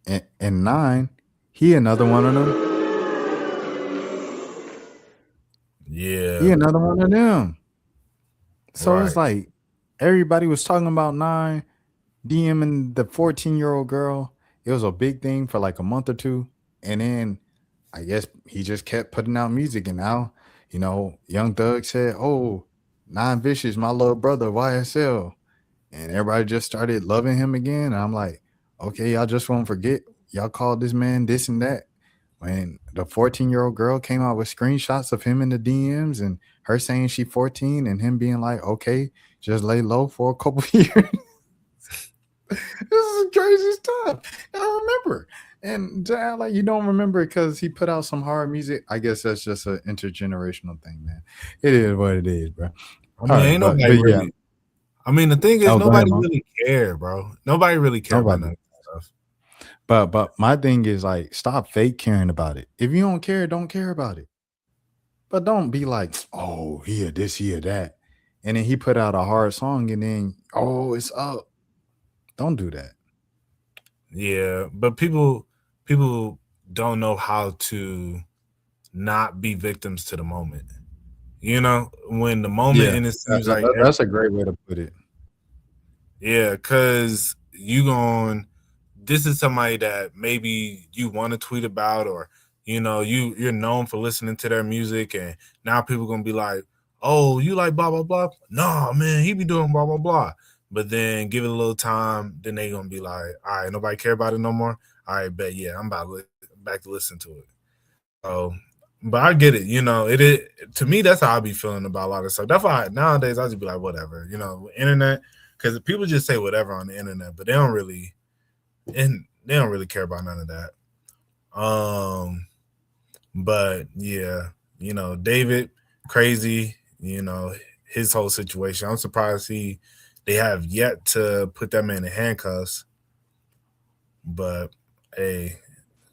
you. And 9, he another one of them. Yeah. He another one of them. So Right. it's like everybody was talking about 9 DMing the 14-year-old girl. It was a big thing for like a month or two. And then I guess he just kept putting out music. And now, Young Thug said, "Oh, 9 Vicious, my little brother, YSL." And everybody just started loving him again. And I'm like, okay, y'all just won't forget. Y'all called this man this and that. When the 14-year-old girl came out with screenshots of him in the DMs and her saying she 14 and him being like, okay, just lay low for a couple years. This is crazy stuff. I remember. And to act like you don't remember because he put out some hard music, I guess that's just an intergenerational thing, man. It is what it is, bro. I mean, All right, ain't but nobody yeah. really. I mean, the thing is, Oh, go ahead, nobody Mom. really care, bro. Nobody really care about Nobody. none of that stuff. But my thing is like, stop fake caring about it. If you don't care about it. But don't be like, oh, here, this, here, that. And then he put out a hard song and then, oh, it's up. Don't do that. Yeah, but people don't know how to not be victims to the moment. When the moment and it seems like That's a great way to put it. yeah, because this is somebody that maybe you want to tweet about, or you're known for listening to their music, and now people gonna be like, oh, you like blah blah blah. No, man, he be doing blah blah blah. But then give it a little time, then they gonna be like, all right, nobody care about it no more. All right, bet, yeah, I'm back to listen to it. So, but I get it. To me, that's how I be feeling about a lot of stuff. That's why nowadays I just be like, whatever. Internet, because people just say whatever on the internet, but they don't really care about none of that. But yeah, David, crazy. His whole situation. I'm surprised they have yet to put that man in handcuffs. But hey,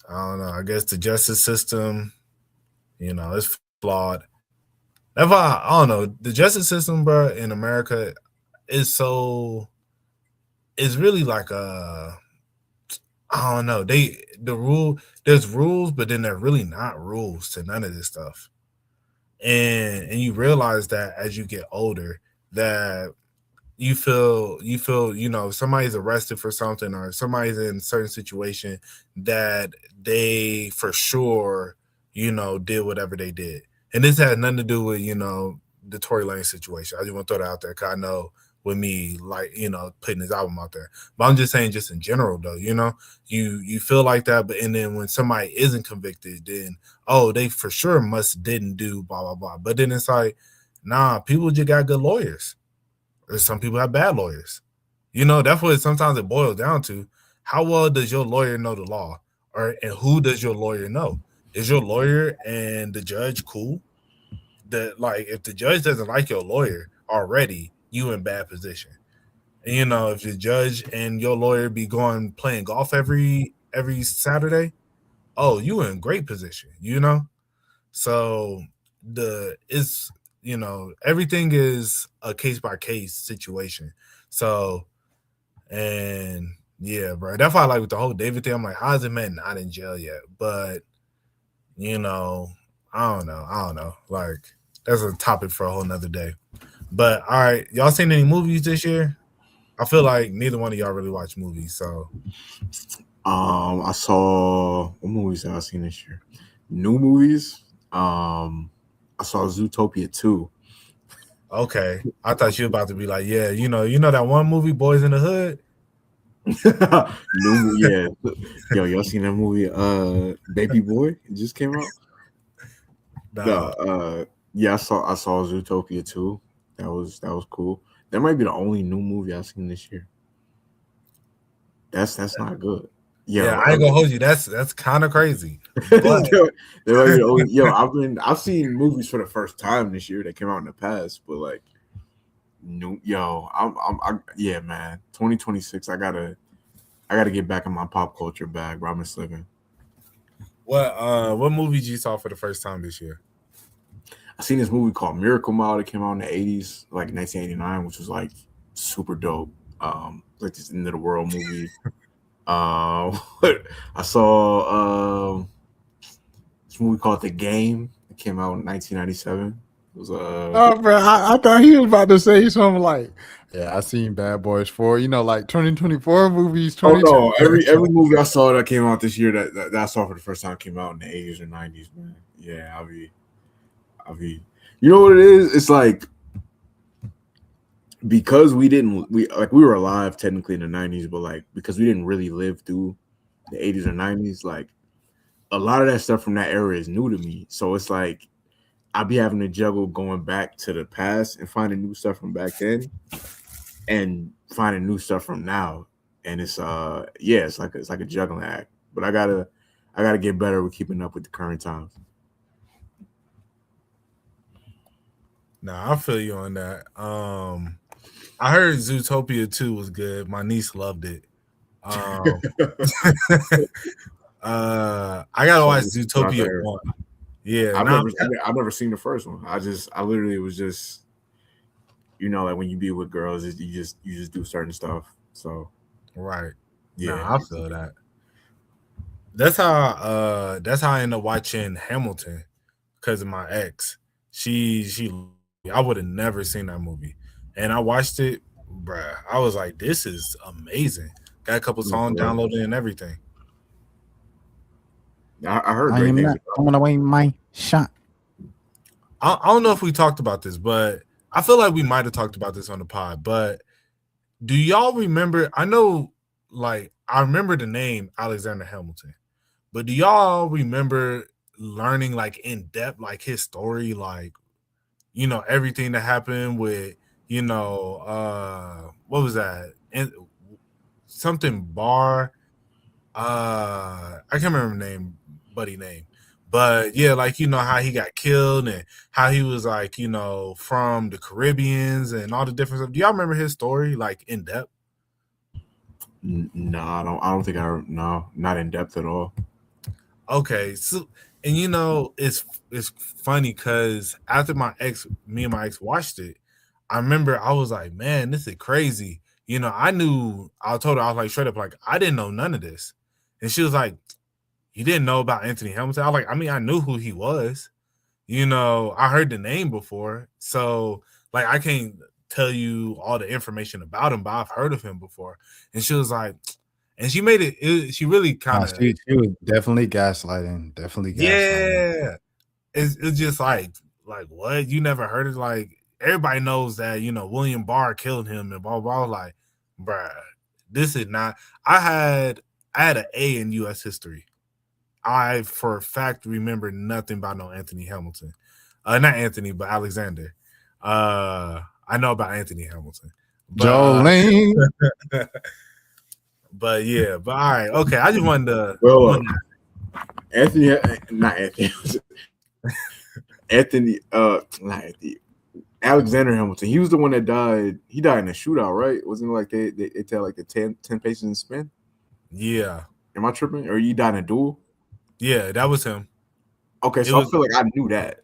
I don't know. I guess the justice system, it's flawed. That's why I don't know. The justice system, bro, in America is it's really like I don't know. There's rules, but then they're really not rules to none of this stuff. And you realize that as you get older, that you feel somebody's arrested for something, or somebody's in a certain situation, that they for sure did whatever they did. And this has nothing to do with the Tory Lanez situation. I just want to throw that out there, because I know with me, like, putting his album out there. But I'm just saying, just in general though, you feel like that, but and then when somebody isn't convicted, then they for sure didn't do blah blah blah. But then it's like, nah, people just got good lawyers. Or some people have bad lawyers. That's what sometimes it boils down to. How well does your lawyer know the law? And who does your lawyer know? Is your lawyer and the judge cool? If the judge doesn't like your lawyer already, you in bad position. And, if the judge and your lawyer be playing golf every Saturday, you in great position, So everything is a case by case situation. So, and yeah, bro, that's why I like with the whole David thing. I'm like, how's the man not in jail yet? But I don't know. Like, that's a topic for a whole nother day. But all right, y'all seen any movies this year? I feel like neither one of y'all really watch movies. So, I saw what movies have I seen this year? New movies. I saw Zootopia 2. Okay, I thought you were about to be like, yeah, you know that one movie, Boys in the Hood. New, yeah. Yo, y'all seen that movie? Baby Boy. It just came out. Nah. Yeah, I saw Zootopia 2. That was cool. That might be the only new movie I've seen this year. That's not good. Yeah, I ain't gonna hold you. That's kind of crazy. But I've seen movies for the first time this year that came out in the past, but like, yeah, man. 2026, I gotta get back in my pop culture bag, bro. I'm slipping. What movies you saw for the first time this year? I seen this movie called Miracle Mile that came out in the 80s, like 1989, which was like super dope. Like this end of the world movie. I saw this movie called The Game. It came out in 1997. was Oh, bro, I thought he was about to say something like, "Yeah, I seen Bad Boys 4, like 2024 movies, oh 22." no, every movie I saw that came out this year that I saw for the first time came out in the 80s or 90s, man. Yeah, I'll be you know what it is? It's like because we were alive technically in the 90s, but like because we didn't really live through the 80s or 90s, like a lot of that stuff from that era is new to me. So it's like I'll be having to juggle going back to the past and finding new stuff from back then and finding new stuff from now. And it's it's like a juggling act. But I gotta get better with keeping up with the current times. Nah, I feel you on that. I heard Zootopia 2 was good. My niece loved it. I gotta watch Zootopia 1. Yeah, I've never seen the first one. I literally was just like when you be with girls, you just do certain stuff. So right. Yeah, nah, I feel that. That's how I ended up watching Hamilton because of my ex. She I would have never seen that movie. And I watched it, bruh. I was like, this is amazing. Got a couple songs downloaded and everything. I heard I great am things. not throwing away my shot. I don't know if we talked about this, but I feel like we might have talked about this on the pod. But do y'all remember? I know, like, I remember the name Alexander Hamilton, but do y'all remember learning, like, in depth, like, his story, like, everything that happened with, what was that? And something Bar. I can't remember buddy name. But yeah, like how he got killed and how he was like, from the Caribbeans and all the different stuff. Do y'all remember his story, like in depth? No, I don't think no, not in depth at all. Okay, so and it's funny because after me and my ex watched it, I remember I was like, man, this is crazy. I told her, I was like straight up, like, I didn't know none of this. And she was like, you didn't know about Anthony Hamilton? I was like, I mean, I knew who he was. I heard the name before. So, like, I can't tell you all the information about him, but I've heard of him before. And she was like, and she made it she really kind of. She was definitely gaslighting. Definitely gaslighting. Yeah. It's just like what? You never heard it? Like, everybody knows that, William Barr killed him and blah, blah, blah. Like, bruh, this is not. I had an A in U.S. history. I, for a fact, remember nothing about no Anthony Hamilton. Not Anthony, but Alexander. I know about Anthony Hamilton. But, Jolene. but yeah, but all right. Okay, I just wanted to. Anthony, not Anthony. Anthony, not Anthony. Alexander Hamilton. He was the one that died. He died in a shootout, right? Wasn't it like they tell like the 10 paces in spin? Yeah. Am I tripping? Or he died in a duel? Yeah, that was him. Okay, so I feel like I knew that.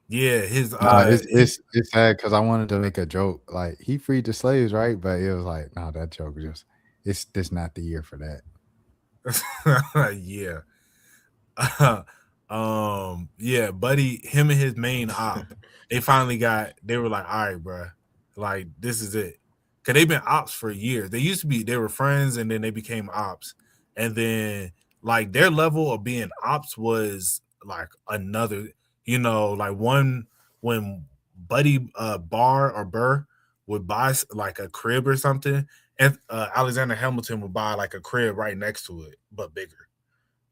Yeah, his it's sad because I wanted to make a joke like he freed the slaves, right? But it was like, no, that joke just this not the year for that. Yeah. Yeah, buddy, him and his main op, they were like, all right, bro, like, this is it. Because they've been ops for years. They were friends and then they became ops. And then, like, their level of being ops was like another, like when Buddy Barr or Burr would buy like a crib or something, and Alexander Hamilton would buy like a crib right next to it, but bigger.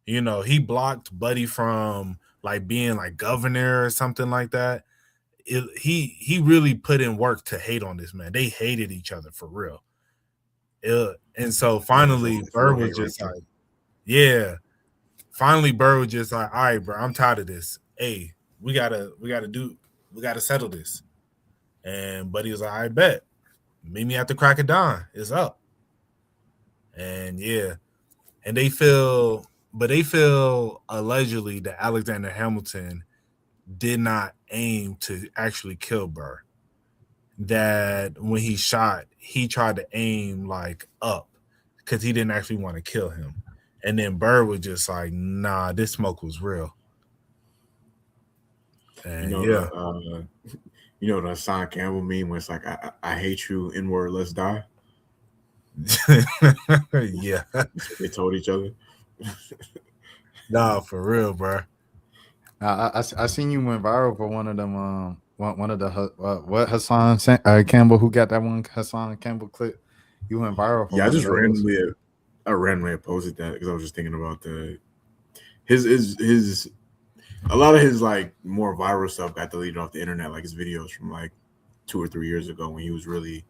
He blocked Buddy from like being like governor or something like that. He really put in work to hate on this man. They hated each other for real. And so finally, Burr was just like, yeah. Finally, Burr was just like, all right, bro, I'm tired of this. Hey, we gotta settle this. And Buddy was like, I bet. Meet me at the crack of dawn. It's up. And yeah. And they feel allegedly that Alexander Hamilton did not aim to actually kill Burr. That when he shot, he tried to aim like up because he didn't actually want to kill him. And then Burr was just like, nah, this smoke was real. And The Hassan Campbell meme where it's like, I hate you, N-word, let's die. yeah, That's what they told each other. nah, for real, bro. I seen you went viral for one of them. One of the what Campbell, who got that one Hassan Campbell clip. You went viral for Yeah, one of those. I randomly posted that because I was just thinking about his a lot of his like more viral stuff got deleted off the internet, like his videos from like 2 or 3 years ago when he was really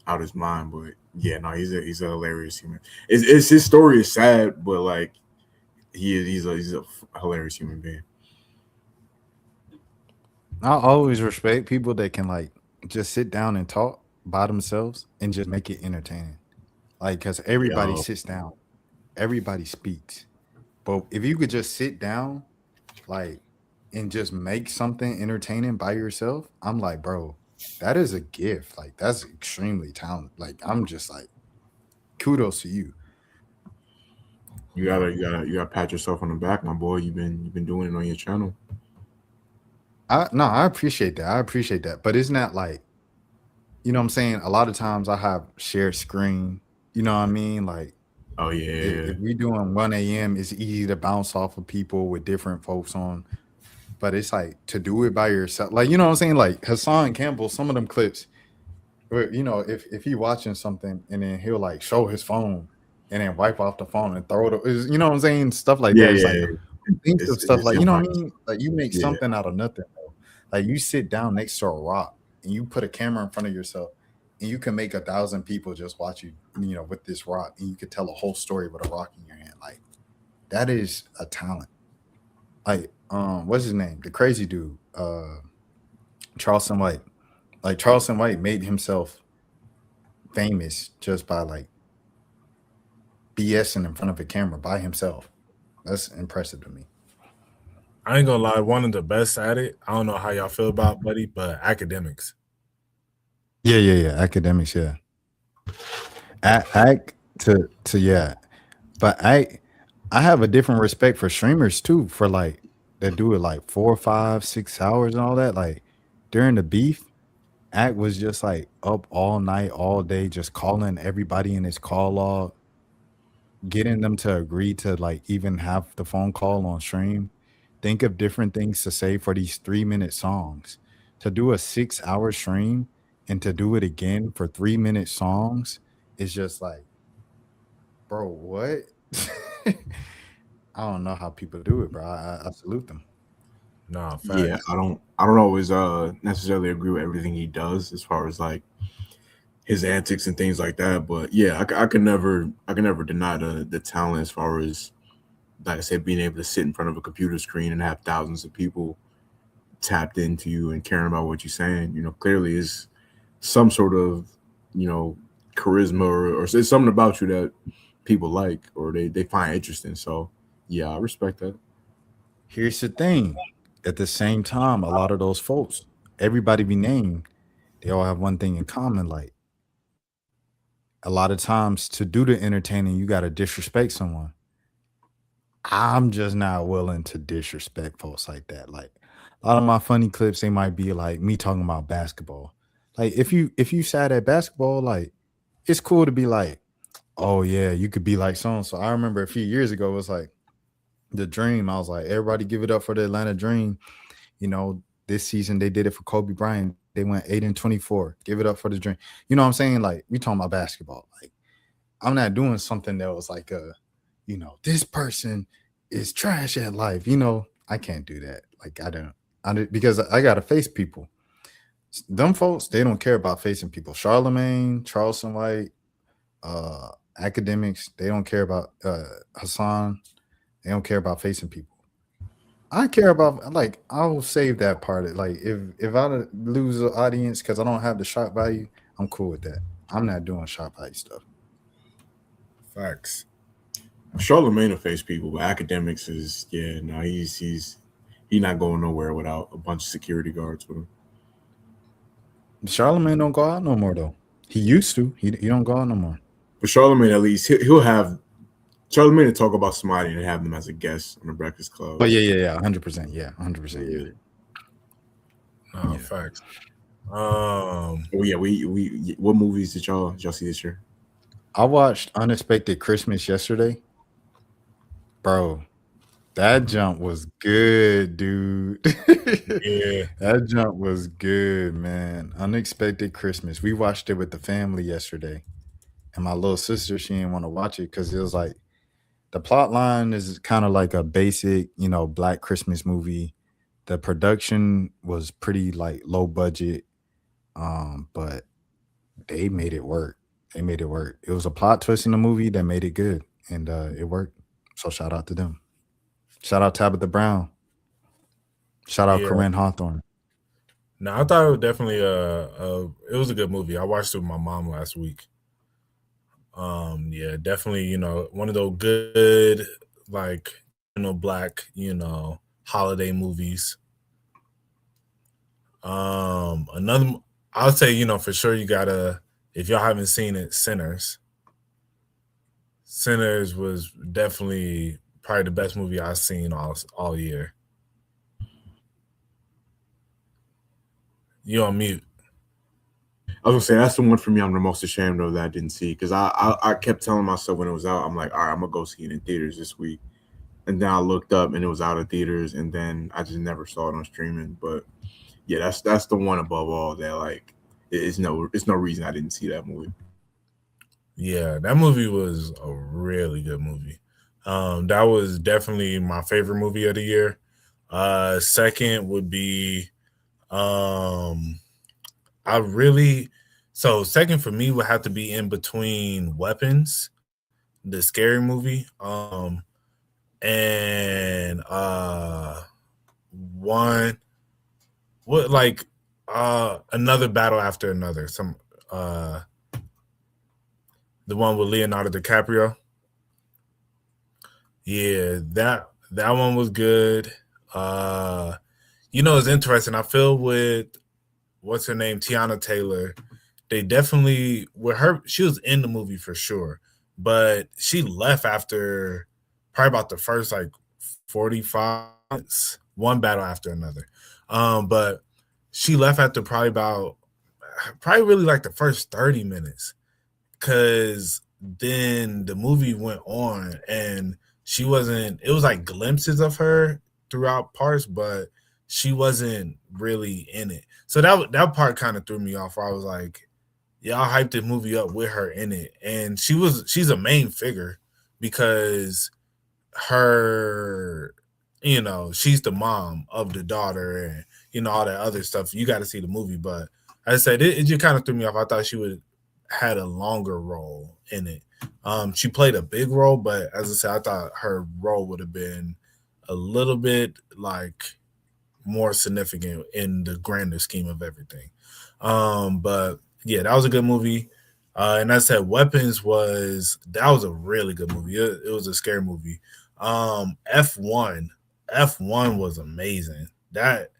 out his mind. But yeah, no, he's a hilarious human. It's his story is sad, but like he's a hilarious human being. I always respect people that can like just sit down and talk by themselves and just make it entertaining. Like, because everybody Yo, sits down, everybody speaks. But if you could just sit down, like, and just make something entertaining by yourself, I'm like, bro, that is a gift. Like, that's extremely talented. Like, I'm just like, kudos to you. you gotta pat yourself on the back, my boy. You've been doing it on your channel. I appreciate that. I appreciate that. But it's not like, you know what I'm saying? A lot of times I have shared screen, you know what I mean? Like, Oh yeah. if we doing 1 a.m., it's easy to bounce off of people with different folks on. But it's like to do it by yourself. Like, you know what I'm saying? Like Hassan Campbell, some of them clips, where, you know, if he watching something and then he'll like show his phone and then wipe off the phone and throw it, you know what I'm saying? Stuff like Yeah, that. It's yeah, like, yeah. think of stuff It's like, you know what I impressive. mean? Like you make Yeah. something out of nothing, bro. Like you sit down next to a rock and you put a camera in front of yourself and you can make 1,000 people just watch you, you know, with this rock, and you could tell a whole story with a rock in your hand. Like that is a talent. Like, what's his name? The crazy dude, Charleston White. Like Charleston White made himself famous just by like BSing in front of a camera by himself. That's impressive to me. I ain't gonna lie, one of the best at it. I don't know how y'all feel about Buddy, but academics. Yeah. Academics, yeah. Act to yeah. But I have a different respect for streamers too, for like that do it like 4, 5, 6 hours and all that. Like during the beef, Act was just like up all night, all day, just calling everybody in his call log, getting them to agree to like even have the phone call on stream. Think of different things to say for these 3-minute songs. To do a 6-hour stream and to do it again for 3-minute songs is just like, bro, what? I don't know how people do it, bro. I salute them. Nah, Yeah, facts. I don't always necessarily agree with everything he does as far as like his antics and things like that. But yeah, I can never deny the talent as far as, like I said, being able to sit in front of a computer screen and have thousands of people tapped into you and caring about what you're saying. Clearly is some sort of you know charisma, or it's something about you that people like or they find interesting. So yeah, I respect that. Here's the thing. At the same time, a lot of those folks, everybody be named, they all have one thing in common. Like a lot of times to do the entertaining, you gotta disrespect someone. I'm just not willing to disrespect folks like that. Like a lot of my funny clips, they might be like me talking about basketball. Like if you sat at basketball, like it's cool to be like, oh yeah, you could be like so and so. I remember a few years ago, it was like the dream. I was like, everybody give it up for the Atlanta Dream. You know, this season they did it for Kobe Bryant. They went 8-24. Give it up for the dream. You know what I'm saying? Like we talking about basketball. Like I'm not doing something that was like this person is trash at life. I can't do that. Like because I gotta face people. Them folks, they don't care about facing people. Charlemagne, Charleston White, uh, academics, they don't care about Hassan. They don't care about facing people. I care about, like, I'll save that part. Like if I lose the audience because I don't have the shock value, I'm cool with that. I'm not doing shock value stuff. Facts. Charlemagne will face people, but academics is, yeah, no, he's not going nowhere without a bunch of security guards with him. Charlemagne don't go out no more though. He used to. He don't go out no more. But Charlemagne, at least he'll have Charlemagne to talk about somebody and have them as a guest on the Breakfast Club. But yeah, 100%. Yeah, 100%. Yeah. Yeah. No, Yeah. facts. Oh yeah, we what movies did y'all see this year? I watched Unexpected Christmas yesterday. Bro, that jump was good, dude. Yeah, That jump was good, man. Unexpected Christmas. We watched it with the family yesterday. And my little sister, she didn't want to watch it because it was like the plot line is kind of like a basic, Black Christmas movie. The production was pretty like low budget, but they made it work. They made it work. It was a plot twist in the movie that made it good, and it worked. So shout out to them. Shout out Tabitha Brown. Shout out yeah. Corinne Hawthorne. No, I thought it was definitely it was a good movie. I watched it with my mom last week. Yeah, definitely, one of those good, like, Black, holiday movies. Another, I would say, for sure you gotta, if y'all haven't seen it, Sinners. Sinners was definitely probably the best movie I've seen all year. You on mute. I was gonna say that's the one for me I'm the most ashamed of that I didn't see because I kept telling myself when it was out, I'm like, all right, I'm gonna go see it in theaters this week. And then I looked up and it was out of theaters, and then I just never saw it on streaming. But yeah, that's the one above all that like it's no reason I didn't see that movie. Yeah, that movie was a really good movie. That was definitely my favorite movie of the year. Second would be second for me would have to be In Between Weapons, the scary movie. And one what like Another Battle After Another. The one with Leonardo DiCaprio. Yeah, that one was good. It's interesting. I feel with what's her name, Tiana Taylor, they definitely with her. She was in the movie for sure, but she left after probably about the first like 45 minutes, one battle after another. But she left after probably really like the first 30 minutes, because then the movie went on and she wasn't. It was like glimpses of her throughout parts, but she wasn't really in it. So that part kind of threw me off. Where I was like, y'all hyped the movie up with her in it, and she's a main figure because her, she's the mom of the daughter, and all that other stuff. You got to see the movie, but as I said, it just kind of threw me off. I thought she would had a longer role in it. She played a big role, but as I said, I thought her role would have been a little bit like more significant in the grander scheme of everything. But yeah, that was a good movie. And as I said, Weapons was a really good movie. It was a scary movie. F1 was amazing. That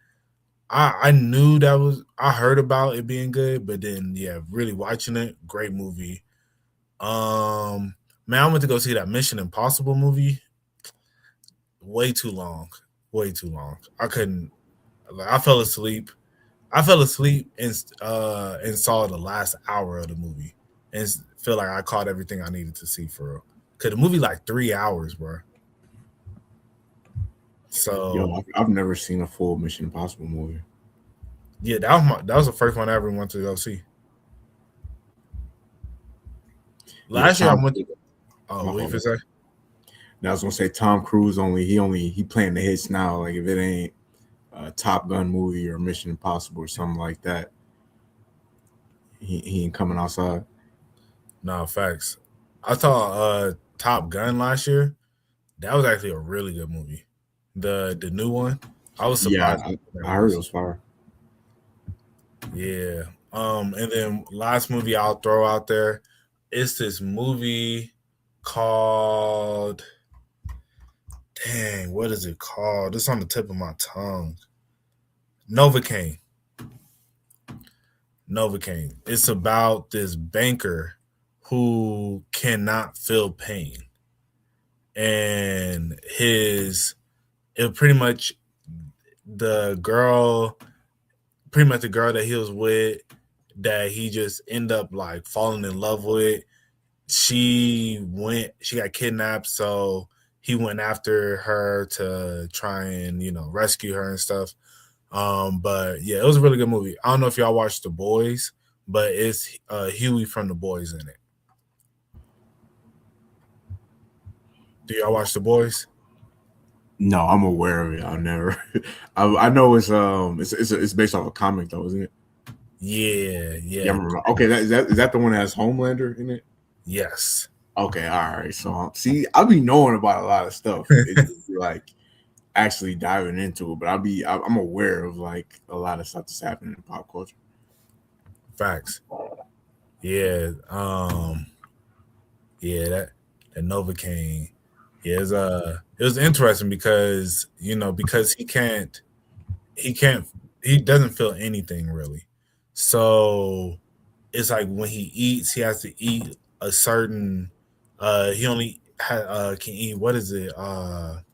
I knew I heard about it being good, but then yeah, really watching it, great movie. Man, I went to go see that Mission Impossible movie. Way too long. I couldn't. I fell asleep. And saw the last hour of the movie and feel like I caught everything I needed to see for real. Cause the movie like 3 hours, bro. So Yo, I've never seen a full Mission Impossible movie. yeah, that was the first one I ever went to go see. Last year I went to. Oh, what you say? Now I was gonna say Tom Cruise he playing the hits now. Like if it ain't a Top Gun movie or Mission Impossible or something like that, he ain't coming outside. No, facts. I saw Top Gun last year. That was actually a really good movie. The new one. I was surprised. Yeah, I heard it was fire. Yeah. And then last movie I'll throw out there, it's this movie called, dang, what is it called? It's on the tip of my tongue. Novocaine. It's about this banker who cannot feel pain. And it pretty much, the girl pretty much the girl that he was with, that he just ended up like falling in love with. She got kidnapped, so he went after her to try and rescue her and stuff. But yeah, it was a really good movie. I don't know if y'all watched The Boys, but it's Huey from The Boys in it. Do y'all watch The Boys? No, I'm aware of it. I've never. I know it's based off a comic though, isn't it? Yeah. Yeah, I remember. Okay, is that the one that has Homelander in it? Yes. Okay, all right. So see, I'll be knowing about a lot of stuff. It's like actually diving into it, but I'm aware of like a lot of stuff that's happening in pop culture. Facts. Yeah. Yeah, that Novocaine. Yeah, it was interesting because because he doesn't feel anything really. So it's like when he eats, he has to eat a certain he only can eat, what is it? The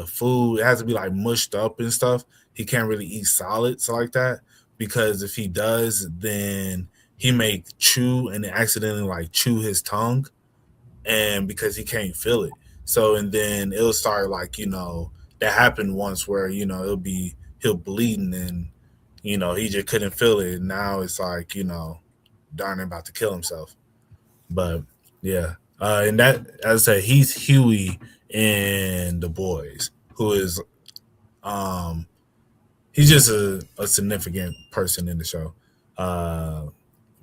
food, it has to be like mushed up and stuff. He can't really eat solids like that, because if he does, then he may chew and accidentally like chew his tongue, and because he can't feel it. So, and then it'll start like, that happened once where, he'll bleeding, and, he just couldn't feel it. And now it's like, darn about to kill himself. But yeah. And that, as I said, he's Huey in The Boys, who is, he's just a significant person in the show. But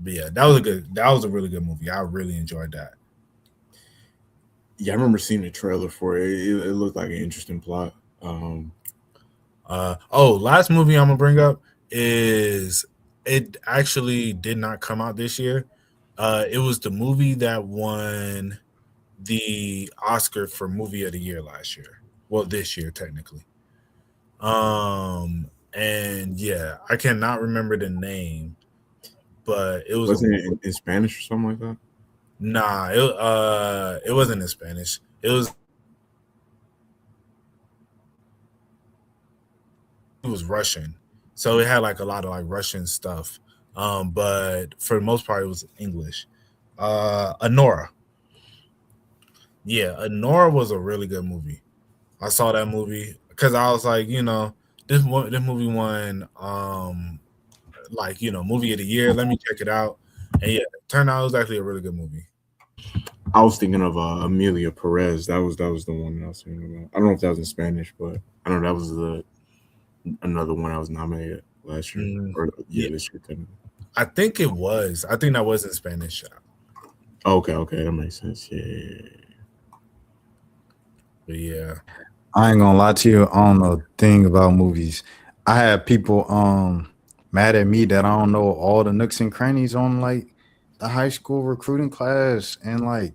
yeah, that was a really good movie. I really enjoyed that. Yeah, I remember seeing the trailer for it. It looked like an interesting plot. Last movie I'm gonna bring up is, it actually did not come out this year. It was the movie that won the Oscar for Movie of the Year last year. Well, this year technically. And yeah, I cannot remember the name, but it was Wasn't it in Spanish or something like that? Nah, it wasn't in Spanish. It was Russian, so it had like a lot of like Russian stuff. But for the most part, it was English. Anora. Yeah, Anora was a really good movie. I saw that movie because I was like, this movie won movie of the year. Let me check it out. And yeah, it turned out it was actually a really good movie. I was thinking of Amelia Perez. That was the one that I was thinking about. I don't know if that was in Spanish, but I know that was another one I was nominated last year. This year. I think it was. I think that was in Spanish. Okay, that makes sense. Yeah. But yeah. I ain't gonna lie to you on the thing about movies. I had people mad at me that I don't know all the nooks and crannies on like the high school recruiting class and like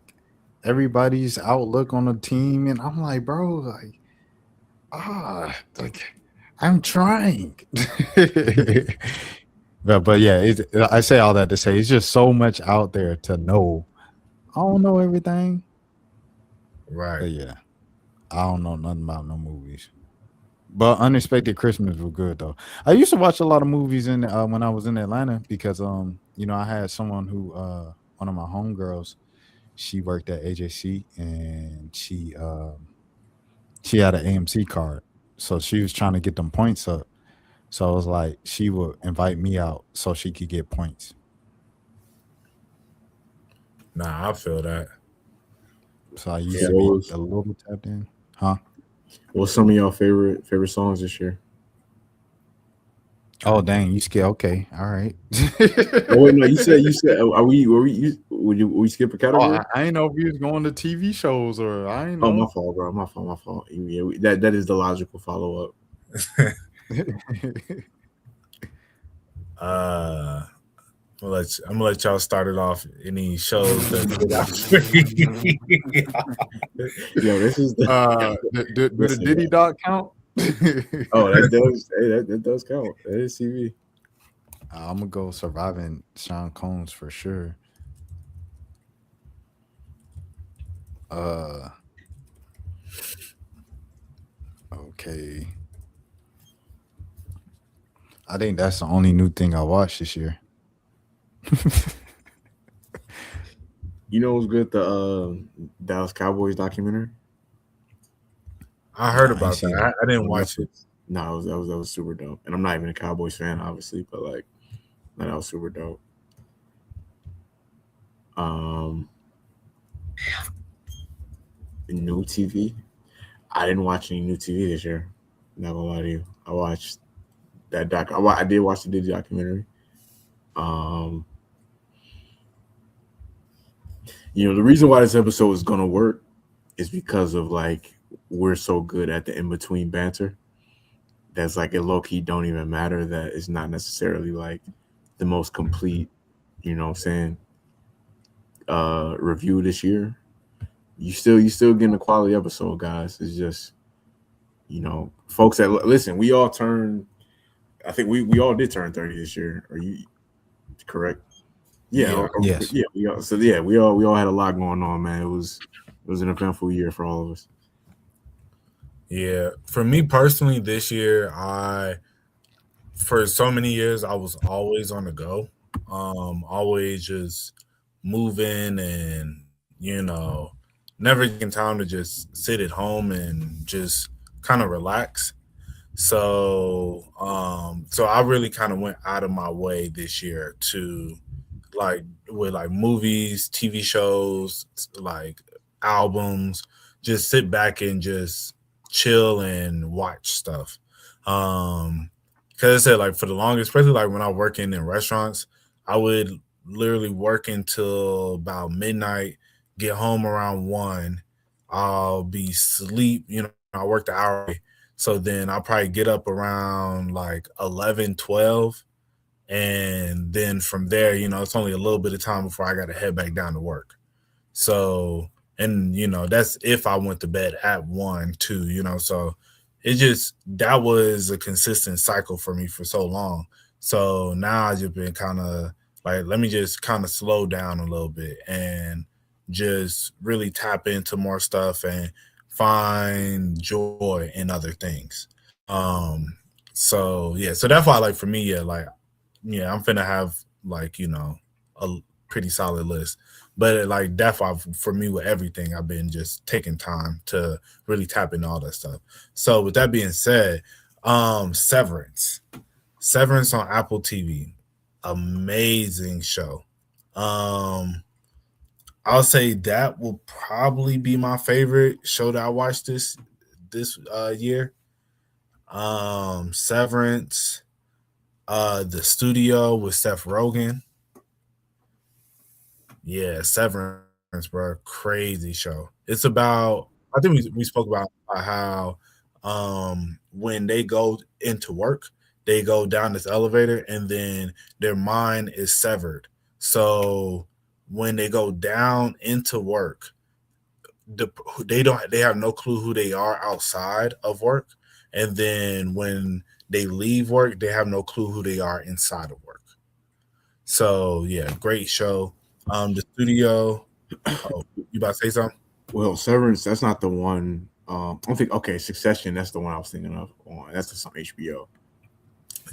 everybody's outlook on the team, and I'm like, bro, like I'm trying. but yeah, I say all that to say it's just so much out there to know. I don't know everything. Right. But yeah, I don't know nothing about no movies. But Unexpected Christmas was good though. I used to watch a lot of movies in when I was in Atlanta because I had someone who one of my homegirls, she worked at AJC and she had an AMC card. So she was trying to get them points up. So I was like, she would invite me out so she could get points. Nah, I feel that. So I used to be a little tapped in. Huh? What's some of y'all favorite songs this year? Oh dang, you scared? Okay, all right. Oh wait, no, you said. Would we skip a category? I ain't know if we was going to TV shows or I ain't know. Oh, my fault, bro. My fault. Yeah, that is the logical follow up. I'm gonna let y'all start it off. Any shows that Yo, this is the the Diddy dot count? Oh, that does count. That is TV. I'm gonna go Surviving Sean Combs for sure. Okay. I think that's the only new thing I watched this year. You know what's good? The Dallas Cowboys documentary I heard Nah, I ain't about seen that. it. I didn't on watch it. Netflix. No, that was super dope. And I'm not even a Cowboys fan, obviously, but like, no, that was super dope. Um, New TV. I didn't watch any new TV this year. Not gonna lie to you. I watched that doc. I did watch the Diddy documentary. Um, the reason why this episode is gonna work is because of like we're so good at the in between banter. That's like it low key don't even matter. That it's not necessarily like the most complete. You know what I'm saying? Review this year. You still getting a quality episode, guys. It's just folks that listen. We all turned. I think we all did turn 30 this year. Are you correct? Yeah, Yeah. Yes. yeah. We all had a lot going on, man. It was an eventful year for all of us. Yeah. For me personally, this year, for so many years, I was always on the go. Always just moving and, never getting time to just sit at home and just kind of relax. So I really kind of went out of my way this year to like with like movies, TV shows, like albums, just sit back and just chill and watch stuff. Because I said like for the longest, especially like when I working in restaurants, I would literally work until about midnight, get home around 1. I'll be sleep, I work the hour. So then I'll probably get up around like 11, 12. And then from there, it's only a little bit of time before I got to head back down to work. So, and that's if I went to bed at 1, 2, so that was a consistent cycle for me for so long. So now I've just been kind of like, let me just kind of slow down a little bit and just really tap into more stuff and find joy in other things. So yeah, so that's why like for me, yeah, I'm finna have like, a pretty solid list. But like that's why for me with everything, I've been just taking time to really tap into all that stuff. So with that being said, Severance. Severance on Apple TV. Amazing show. I'll say that will probably be my favorite show that I watched this year. Severance, The Studio with Seth Rogen. Yeah, Severance, bro, crazy show. It's about I think we spoke about how when they go into work, they go down this elevator and then their mind is severed. So when they go down into work, they have no clue who they are outside of work, and then when they leave work, they have no clue who they are inside of work. So yeah, great show. The Studio. Oh, you about to say something? Well, Severance, that's not the one. I don't think. Okay, Succession, that's the one I was thinking of. That's just on HBO.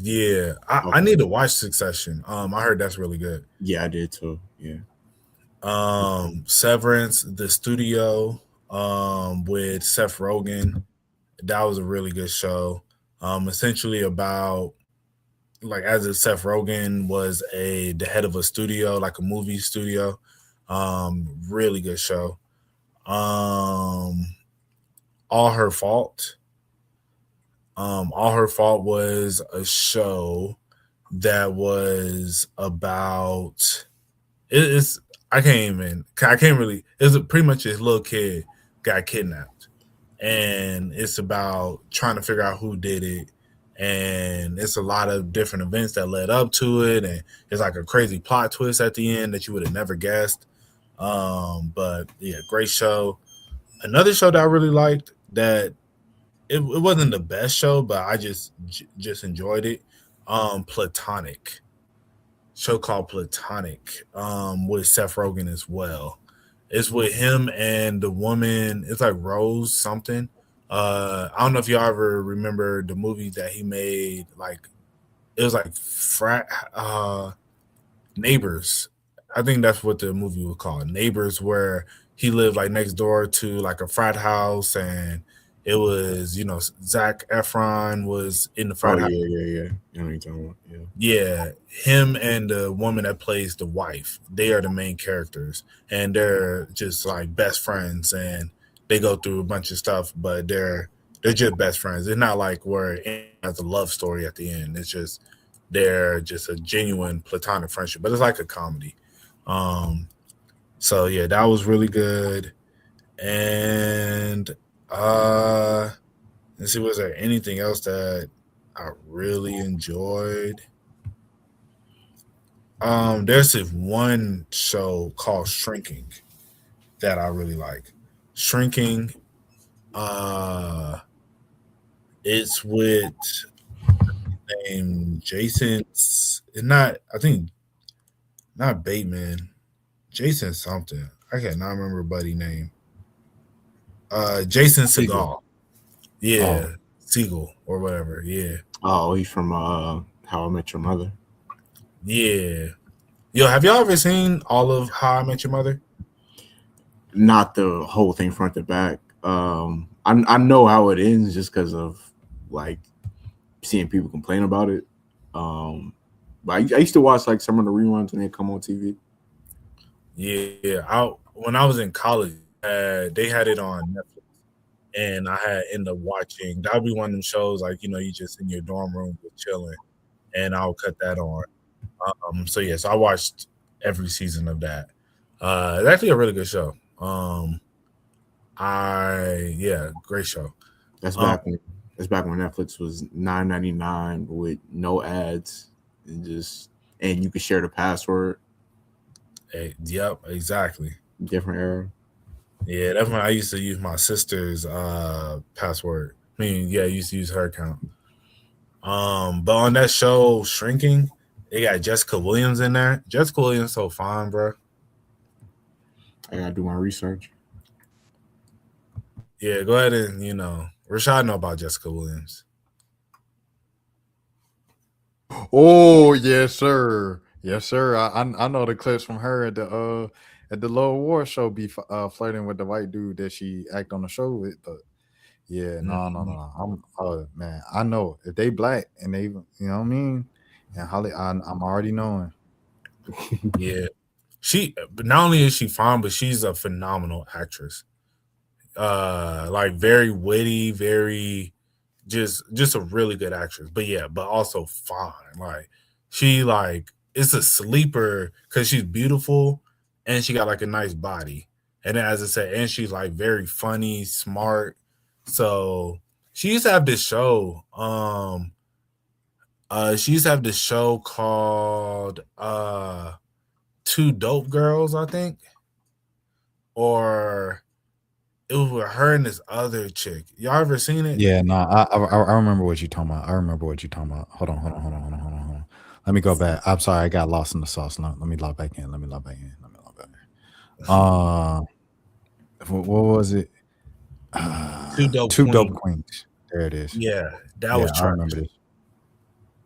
Yeah, I Okay. need to watch Succession. I heard that's really good. Yeah, I did too. Yeah. Severance, The Studio, with Seth Rogen. That was a really good show. Essentially about like as if Seth Rogen was the head of a studio, like a movie studio. Really good show. All Her Fault. All Her Fault was a show that was about it's I can't really it's pretty much this little kid got kidnapped and it's about trying to figure out who did it, and it's a lot of different events that led up to it, and it's like a crazy plot twist at the end that you would have never guessed. But yeah, great show. Another show that I really liked that it wasn't the best show, but I just enjoyed it. Platonic. Show called Platonic, with Seth Rogen as well. It's with him and the woman. It's like Rose something. I don't know if y'all ever remember the movie that he made, like it was like Neighbors. I think that's what the movie was called, Neighbors, where he lived like next door to like a frat house, and it was Zac Efron was in the Oh frat house. yeah. You know what you're talking about. Yeah. Yeah, him and the woman that plays the wife, they are the main characters, and they're just like best friends, and they go through a bunch of stuff, but they're just best friends. It's not like where it has a love story at the end. It's just they're just a genuine platonic friendship, but it's like a comedy. So yeah, that was really good. And let's see, was there anything else that I really enjoyed? There's this one show called Shrinking that I really like. Shrinking, it's with name Jason's not I think not Bateman. Jason something. I cannot remember buddy name. Jason Segal. Yeah. Oh. Siegel or whatever. Yeah. Oh, he's from How I Met Your Mother. Yeah. Yo, have y'all ever seen all of How I Met Your Mother? Not the whole thing front to back. I know how it ends just because of like seeing people complain about it. But I used to watch like some of the reruns when they come on TV. Yeah. When I was in college, they had it on Netflix, and I had ended up watching. That would be one of them shows like you just in your dorm room chilling, and I'll cut that on. So I watched every season of that. It's actually a really good show. Great show. That's back when Netflix was $9.99 with no ads and you could share the password. Yep, exactly. Different era. Yeah, that's when I used to use my sister's password. I used to use her account. But on that show, Shrinking, they got Jessica Williams in there. Jessica Williams so fine, bro. I gotta do my research. Yeah, go ahead and Rashad know about Jessica Williams. Oh yes, sir. Yes, sir. I know the clips from her at the Low War show be flirting with the white dude that she act on the show with. But yeah, no. Man, I know if they black and they, you know what I mean. And Holly, I'm already knowing. Yeah, but not only is she fine, but she's a phenomenal actress. Like very witty, very just a really good actress. But also fine. Like she it's a sleeper because she's beautiful and she got like a nice body. And then, as I said, and she's like very funny, smart. So she used to have this show. She used to have this show called Two Dope Girls, I think. Or it was with her and this other chick. Y'all ever seen it? Yeah, no, I remember what you're talking about. Hold on. Let me go back. I'm sorry, I got lost in the sauce. Let me log back in. What was it? Two Dope Queens. There it is. Yeah, that was trash. I remember this.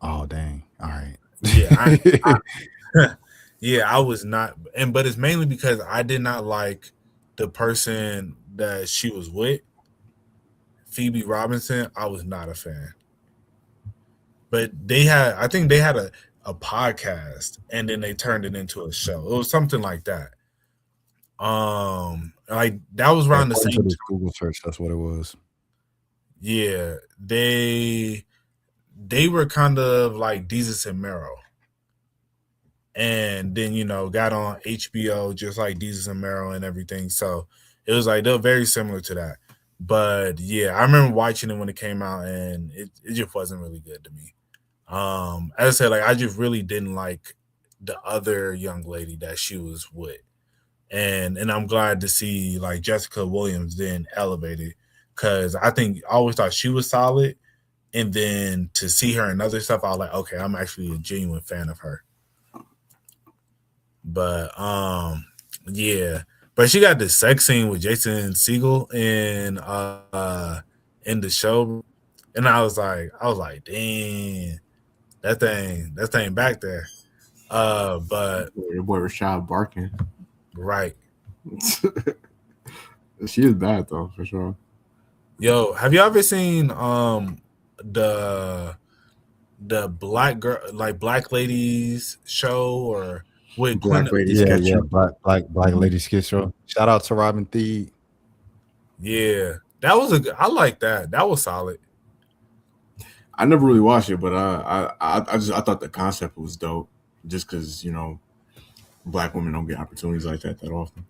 Oh dang! All right. Yeah, I was not, but it's mainly because I did not like the person that she was with, Phoebe Robinson. I was not a fan. But I think they had a podcast, and then they turned it into a show. It was something like that. Like that was around the same time. Google search. That's what it was. Yeah, they were kind of like Desus and Mero. And then, got on HBO just like Desus and Mero and everything. So it was like, they're very similar to that. But yeah, I remember watching it when it came out, and it just wasn't really good to me. As I said, like I just really didn't like the other young lady that she was with. And I'm glad to see like Jessica Williams then elevated, because I always thought she was solid. And then to see her in other stuff, I was like, okay, I'm actually a genuine fan of her. But yeah. But she got the sex scene with Jason Segel in the show. And I was like, dang. that thing back there. But Your boy Rashad barking. right. She is bad though, for sure. Yo, have you ever seen the black girl, like Black Ladies show, or with Black Lady Yeah, sketch yeah, show. Black Lady Skid Show. Shout out to Robin Thede. Yeah, that was I like that. That was solid. I never really watched it, but I thought the concept was dope. Just because black women don't get opportunities like that often.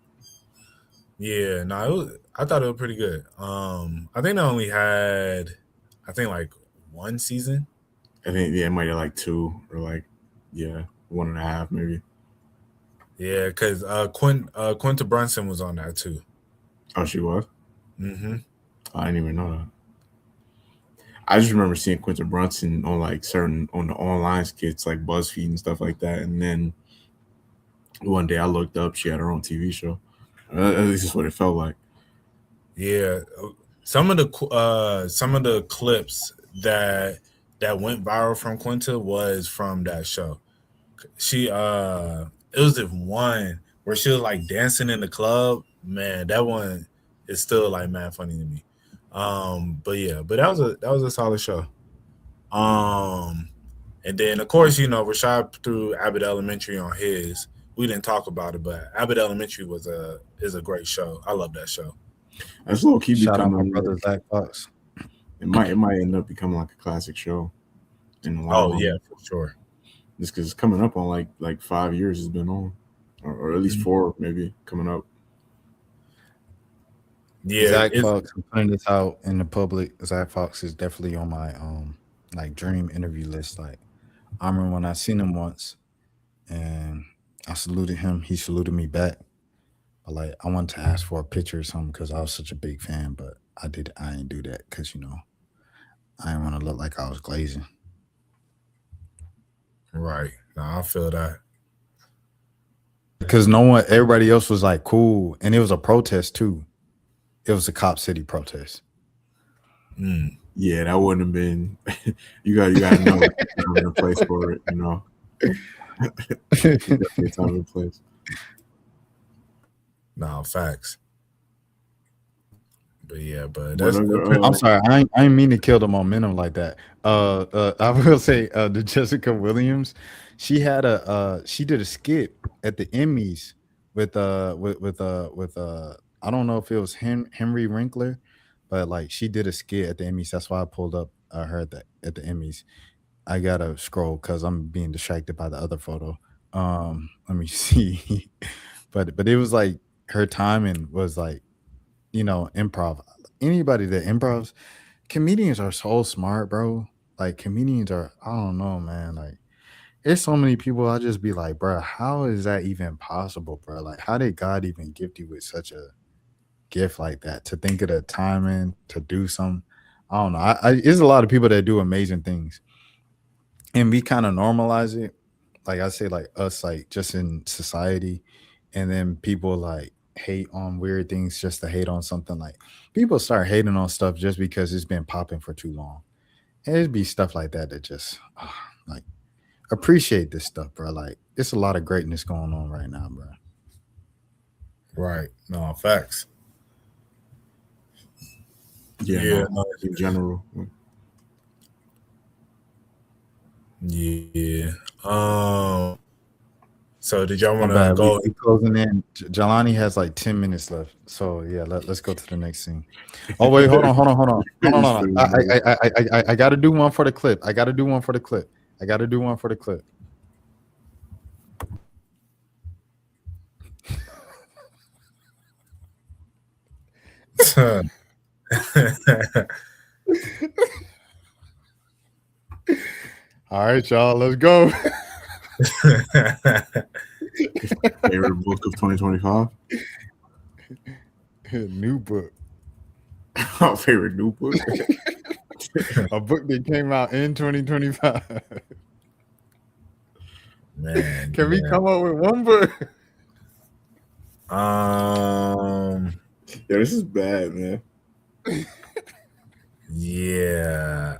Yeah, no, I thought it was pretty good. I think they only had, like one season. I think it might have like 2 or 1.5 maybe. Yeah, because Quinta Brunson was on that too. Oh, she was? Mm-hmm. I didn't even know that. I just remember seeing Quinta Brunson on on the online skits like BuzzFeed and stuff like that. And then one day I looked up, she had her own TV show. At least that's what it felt like. Yeah, some of the clips that went viral from Quinta was from that show. She it was the one where she was like dancing in the club. Man, that one is still like mad funny to me. But that was a solid show. And then of course, Rashad threw Abbott Elementary on his. We didn't talk about it, but Abbott Elementary is a great show. I love that show. That's low key Shout out my becoming brother Zach Fox. it might end up becoming like a classic show in the long Oh run. yeah, for sure. Just because it's coming up on like 5 years it's been on. Or at least 4 maybe coming up. Yeah, Zach Fox, I'm putting this out in the public. Zach Fox is definitely on my like dream interview list. Like I remember when I seen him once and I saluted him, he saluted me back. But like I wanted to ask for a picture or something because I was such a big fan, but I didn't do that because I didn't want to look like I was glazing. right. No, I feel that. Because everybody else was like cool, and it was a protest too. It was a Cop City protest. Yeah, that wouldn't have been. you got to know having a place for it. Definitely time and place. No, facts. But yeah, I'm sorry, I didn't mean to kill the momentum like that. I will say the Jessica Williams, she did a skit at the Emmys with I don't know if it was Henry Winkler, but like she did a skit at the Emmys. That's why I pulled up her at the Emmys. I gotta scroll because I'm being distracted by the other photo. Let me see. but it was like her timing was like, improv. Anybody that improvs, comedians are so smart, bro. Like comedians are, I don't know, man. Like there's so many people I just be like, bro, how is that even possible, bro? Like how did God even gift you with such a gift like that to think of the timing to do something? I don't know. There's a lot of people that do amazing things, and we kind of normalize it. Like I say, like us, like just in society, and then people like hate on weird things just to hate on something. Like people start hating on stuff just because it's been popping for too long. And it'd be stuff like that just like appreciate this stuff, bro. Like it's a lot of greatness going on right now, bro. right. No, facts. Yeah. No, in general. Yeah. So did y'all want to go? We closing in. Jelani has like 10 minutes left. So yeah, let's go to the next scene. Oh wait, hold on. I gotta do one for the clip. I gotta do one for the clip. All right, y'all, let's go. Favorite book of 2025? New book. Favorite new book? A book that came out in 2025. Man, can we come up with one book? Yeah, this is bad, man. Yeah.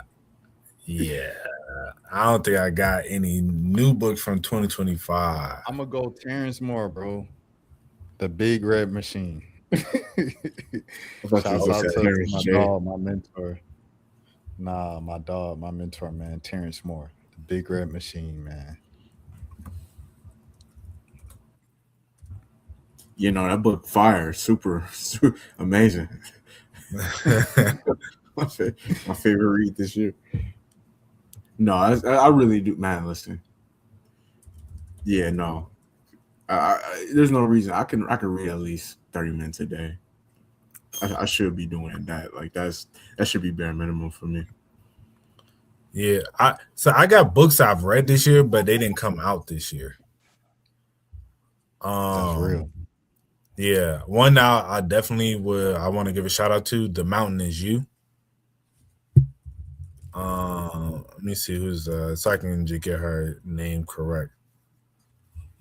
I don't think I got any new books from 2025. I'm gonna go Terrence Moore, bro. The Big Red Machine. I thought you Shouts was out gonna say to Terrence my J. dog, my mentor. Nah, my dog, my mentor, man, Terrence Moore. The Big Red Machine, man. You know that book, fire, super amazing. My favorite read this year. No, I really do, man. Listen, yeah, no, there's no reason I can read at least 30 minutes a day. I should be doing that. Like that should be bare minimum for me. Yeah, I got books I've read this year, but they didn't come out this year. That's real. Yeah, one now I definitely would. I want to give a shout out to The Mountain Is You. Let me see who's so I can just get her name correct.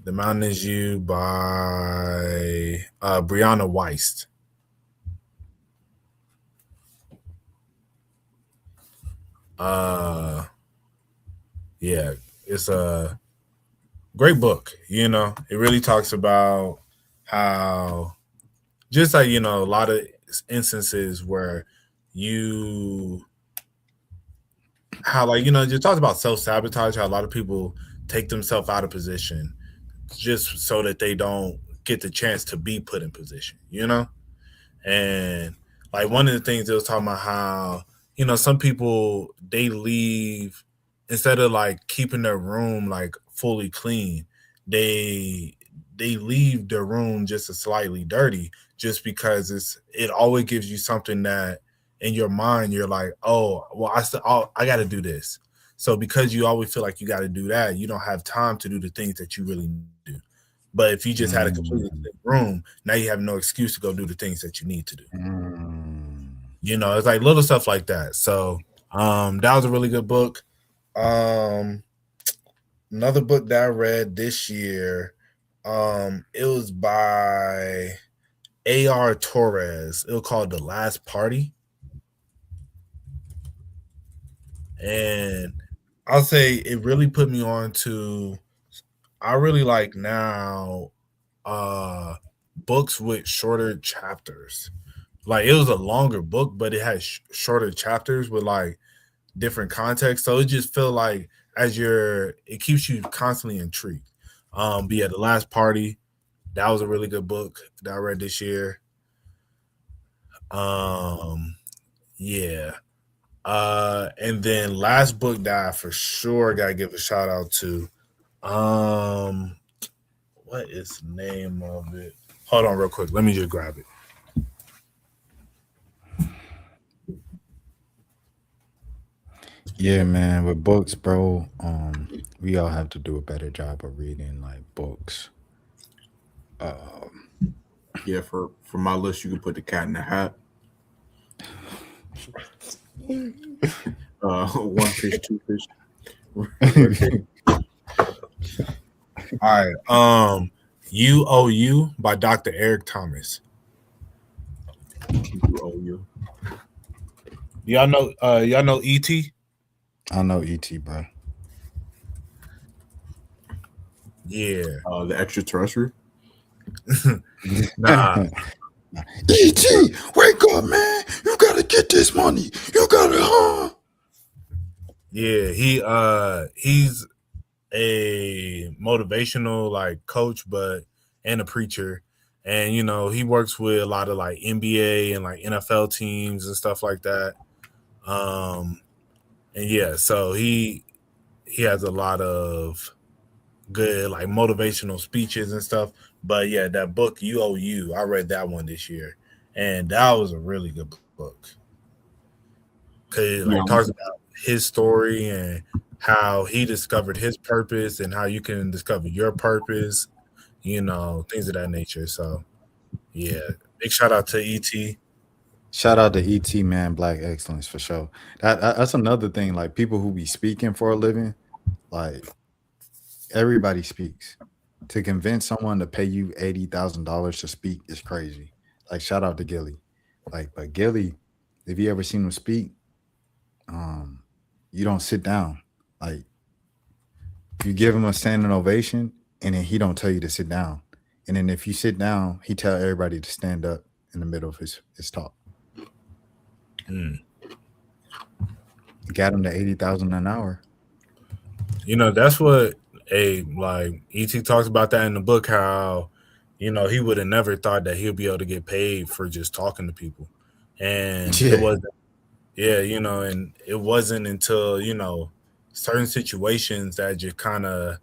The Mountain Is You by Brianna Weist. Yeah, it's a great book. You know, it really talks about how just like, you know, a lot of instances where you how, like, you know, just talks about self-sabotage, how a lot of people take themselves out of position just so that they don't get the chance to be put in position, you know? And like one of the things it was talking about how, you know, some people they leave instead of like keeping their room like fully clean, they they leave their room just a slightly dirty just because it always gives you something that in your mind you're like, oh, well, I got to do this. So because you always feel like you got to do that, you don't have time to do the things that you really need to do. But if you just had a completely clean room, now you have no excuse to go do the things that you need to do. You know, it's like little stuff like that. So that was a really good book. Another book that I read this year, it was by A.R. Torres. It was called The Last Party. And I'll say it really put me on to I really like now books with shorter chapters. Like it was a longer book, but it had shorter chapters with like different context. So it just felt like it keeps you constantly intrigued. But yeah, The Last Party, that was a really good book that I read this year. Yeah. And then last book that I for sure gotta give a shout out to. What is the name of it? Hold on real quick. Let me just grab it. Yeah, man. With books, bro, we all have to do a better job of reading like books. Yeah, for my list, you can put The Cat in the Hat. One Fish, Two Fish. All right. You by Dr. Eric Thomas. You. Y'all know E.T.? I know E.T., bro. Yeah. The Extraterrestrial. Nah. E.T., wake up, man. You gotta get this money. You gotta, Yeah, he's a motivational like coach, but and a preacher. And you know, he works with a lot of like NBA and like NFL teams and stuff like that. And yeah, so he has a lot of good like motivational speeches and stuff. But yeah, that book UOU, I read that one this year, and that was a really good book because like talks about his story and how he discovered his purpose and how you can discover your purpose, you know, things of that nature. So yeah, big shout out to ET. Shout out to ET, man. Black excellence for sure. That's another thing. Like people who be speaking for a living, like everybody speaks. To convince someone to pay you $80,000 to speak is crazy. Like shout out to Gilly. Like, but Gilly, if you ever seen him speak, you don't sit down. Like you give him a standing ovation, and then he don't tell you to sit down. And then if you sit down, he tell everybody to stand up in the middle of his talk. Got him to 80,000 an hour. You know, that's what like E.T. talks about that in the book, how, you know, he would have never thought that he'll be able to get paid for just talking to people. And Yeah. it wasn't, you know, and it wasn't until, you know, certain situations that just kind of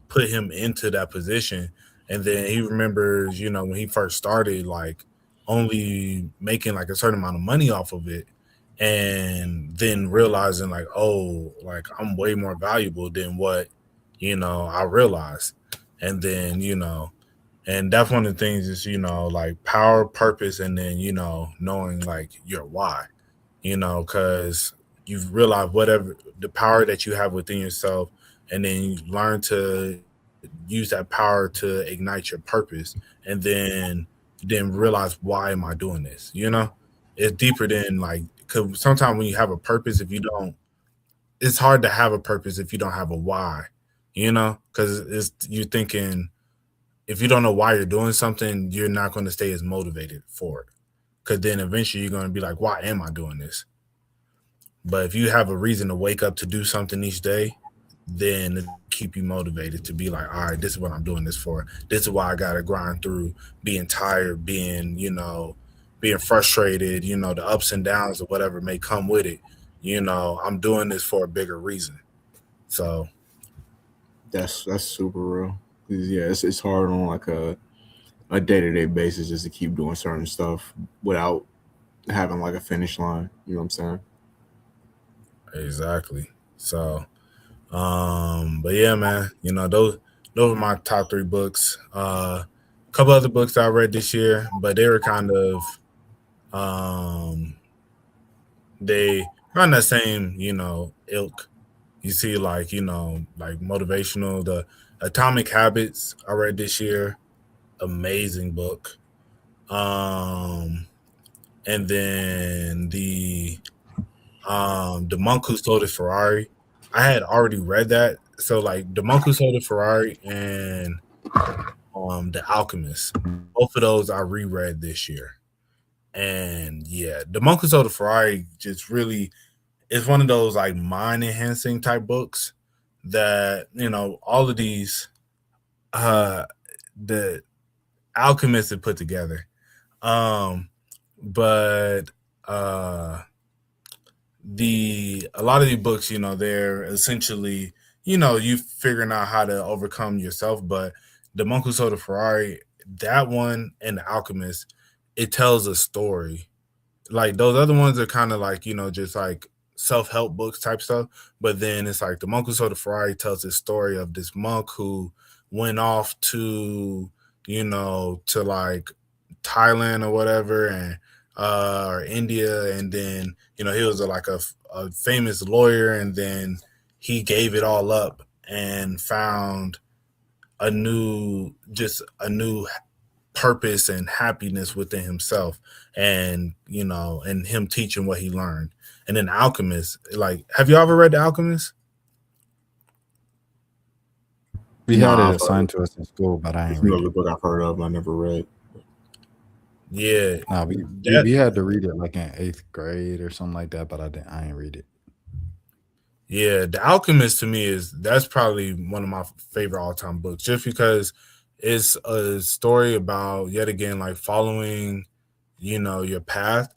put him into that position. And then he remembers, you know, when he first started, like only making like a certain amount of money off of it. And then realizing like, oh, like I'm way more valuable than what, you know, I realized. And then, you know, and that's one of the things is, you know, like power, purpose, and then, you know, knowing like your why, you know, because you've realized whatever the power that you have within yourself, and then you learn to use that power to ignite your purpose, and then realize, why am I doing this? You know, it's deeper than like, because sometimes when you have a purpose, if you don't, it's hard to have a purpose if you don't have a why, you know, because it's, you're thinking, if you don't know why you're doing something, you're not going to stay as motivated for it, because then eventually you're going to be like, why am I doing this? But if you have a reason to wake up to do something each day, then it keep you motivated to be like, all right, this is what I'm doing this for. This is why I got to grind through being tired, being, you know, being frustrated, you know, the ups and downs or whatever may come with it. You know, I'm doing this for a bigger reason. So That's super real. 'Cause, yeah, it's hard on like a day-to-day basis just to keep doing certain stuff without having like a finish line. You know what I'm saying? exactly. So but yeah, man, you know, those are my top 3 books. A couple other books I read this year, but they were kind of they are on that same, you know, ilk. You see, like, you know, like motivational, the Atomic Habits I read this year, amazing book. And then the Monk Who Sold a Ferrari, I had already read that. So like The Monk Who Sold a Ferrari and The Alchemist, both of those I reread this year. And yeah, The Monk Who Sold a Ferrari just really is one of those like mind enhancing type books that, you know, all of these the Alchemist had put together. But a lot of these books, you know, they're essentially, you know, you figuring out how to overcome yourself. But The Monk Who Sold a Ferrari, that one, and The Alchemist, it tells a story. Like those other ones are kind of like, you know, just like self-help books type stuff. But then it's like The Monk Who Sold a Ferrari tells the story of this monk who went off to, you know, to like Thailand or whatever, and or India, and then, you know, he was like a famous lawyer, and then he gave it all up and found a new purpose and happiness within himself, and, you know, and him teaching what he learned. And then Alchemist, like, have you ever read The Alchemist? We had Nah, it assigned to us in school, but I it's ain't read another it. book I've heard of, but I never read. Yeah. Nah, we had to read it like in 8th grade or something like that, but I ain't read it. Yeah, The Alchemist to me that's probably one of my favorite all-time books, just because it's a story about, yet again, like following, you know, your path.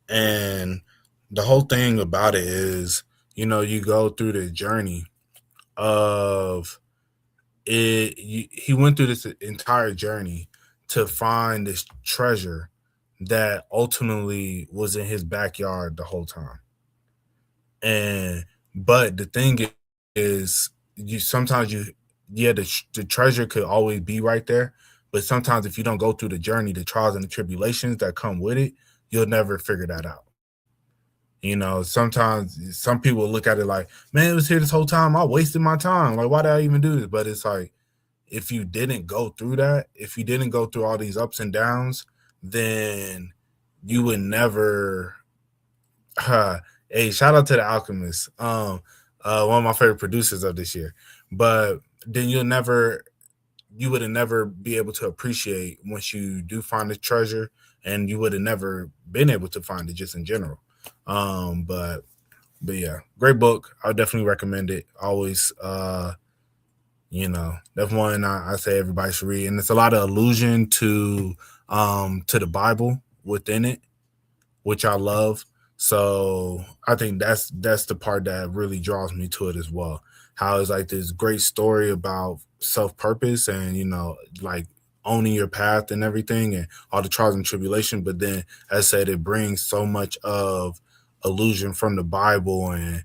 And the whole thing about it is, you know, you go through the journey of it. He went through this entire journey to find this treasure that ultimately was in his backyard the whole time. And but the thing is, the treasure could always be right there, but sometimes if you don't go through the journey, the trials and the tribulations that come with it, you'll never figure that out. You know, sometimes some people look at it like, man, it was here this whole time, I wasted my time, like, why did I even do this? But it's like, if you didn't go through that, if you didn't go through all these ups and downs, then you would never hey, shout out to The Alchemist. One of my favorite producers of this year. but then you would have never be able to appreciate once you do find a treasure, and you would have never been able to find it just in general. But yeah, great book. I would definitely recommend it. Always, that's one I say everybody should read, and it's a lot of allusion to the Bible within it, which I love. So I think that's the part that really draws me to it as well. How it's like this great story about self-purpose and like owning your path and everything and all the trials and tribulation. But then, as I said, it brings so much of illusion from the Bible and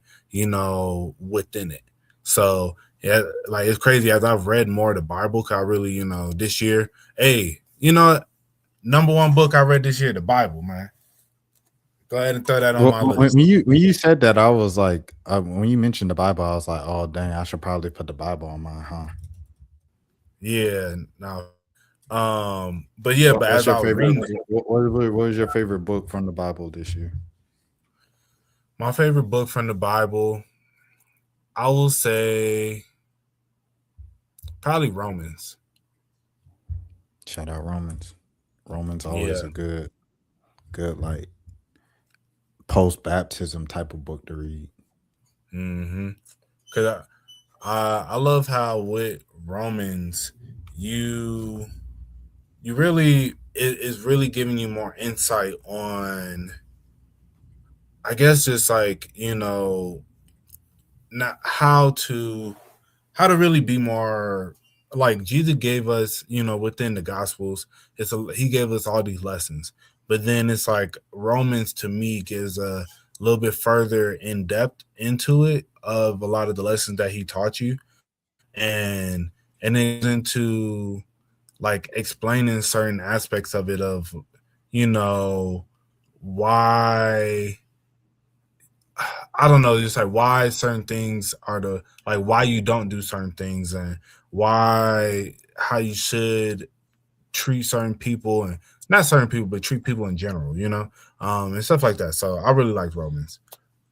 within it. So yeah, like it's crazy as I've read more of the Bible. 'Cause I really, this year, hey, number one book I read this year, the Bible, man. Go ahead and throw that on Well, my when list. you said that, I was like, when you mentioned the Bible, I was like, oh dang, I should probably put the Bible on mine, huh? Yeah, no. But yeah, but What's as your I was favorite? reading it, What was your favorite book from the Bible this year? my favorite book from the Bible, I will say probably Romans. Shout out Romans. Romans always Yeah. a good like post baptism type of book to read. Mm-hmm. Cause I love how with Romans you really it is really giving you more insight on, I guess, just like not how to really be more like Jesus gave us, within the Gospels. He gave us all these lessons, but then it's like Romans to me gives a little bit further in depth into it of a lot of the lessons that he taught you, and then into like explaining certain aspects of it of why, I don't know, just like why certain things are why you don't do certain things and how you should treat certain people, and not certain people, but treat people in general, and stuff like that. So I really liked Romans.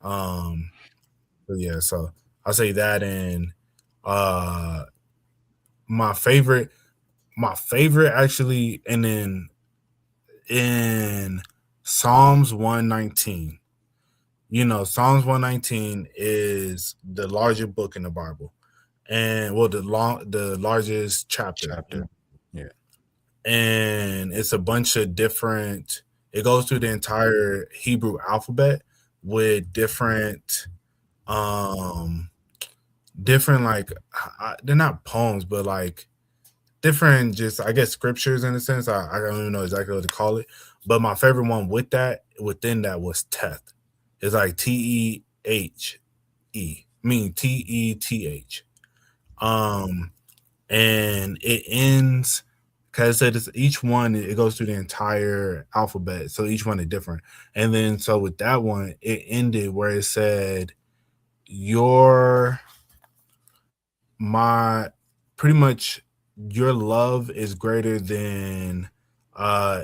But yeah, so I'll say that. And uh, my favorite actually, and then in Psalms 119. Psalms 119 is the largest book in the Bible, and well, the largest chapter. Yeah. And it's a bunch of different. It goes through the entire Hebrew alphabet with different, like they're not poems, but like different, just I guess scriptures in a sense. I don't even know exactly what to call it, but my favorite one within that was Teth. It's like T-E-H-E, meaning T-E-T-H. And it ends, because it's each one, it goes through the entire alphabet, so each one is different. And then so with that one, it ended where it said, your my pretty much your love is greater than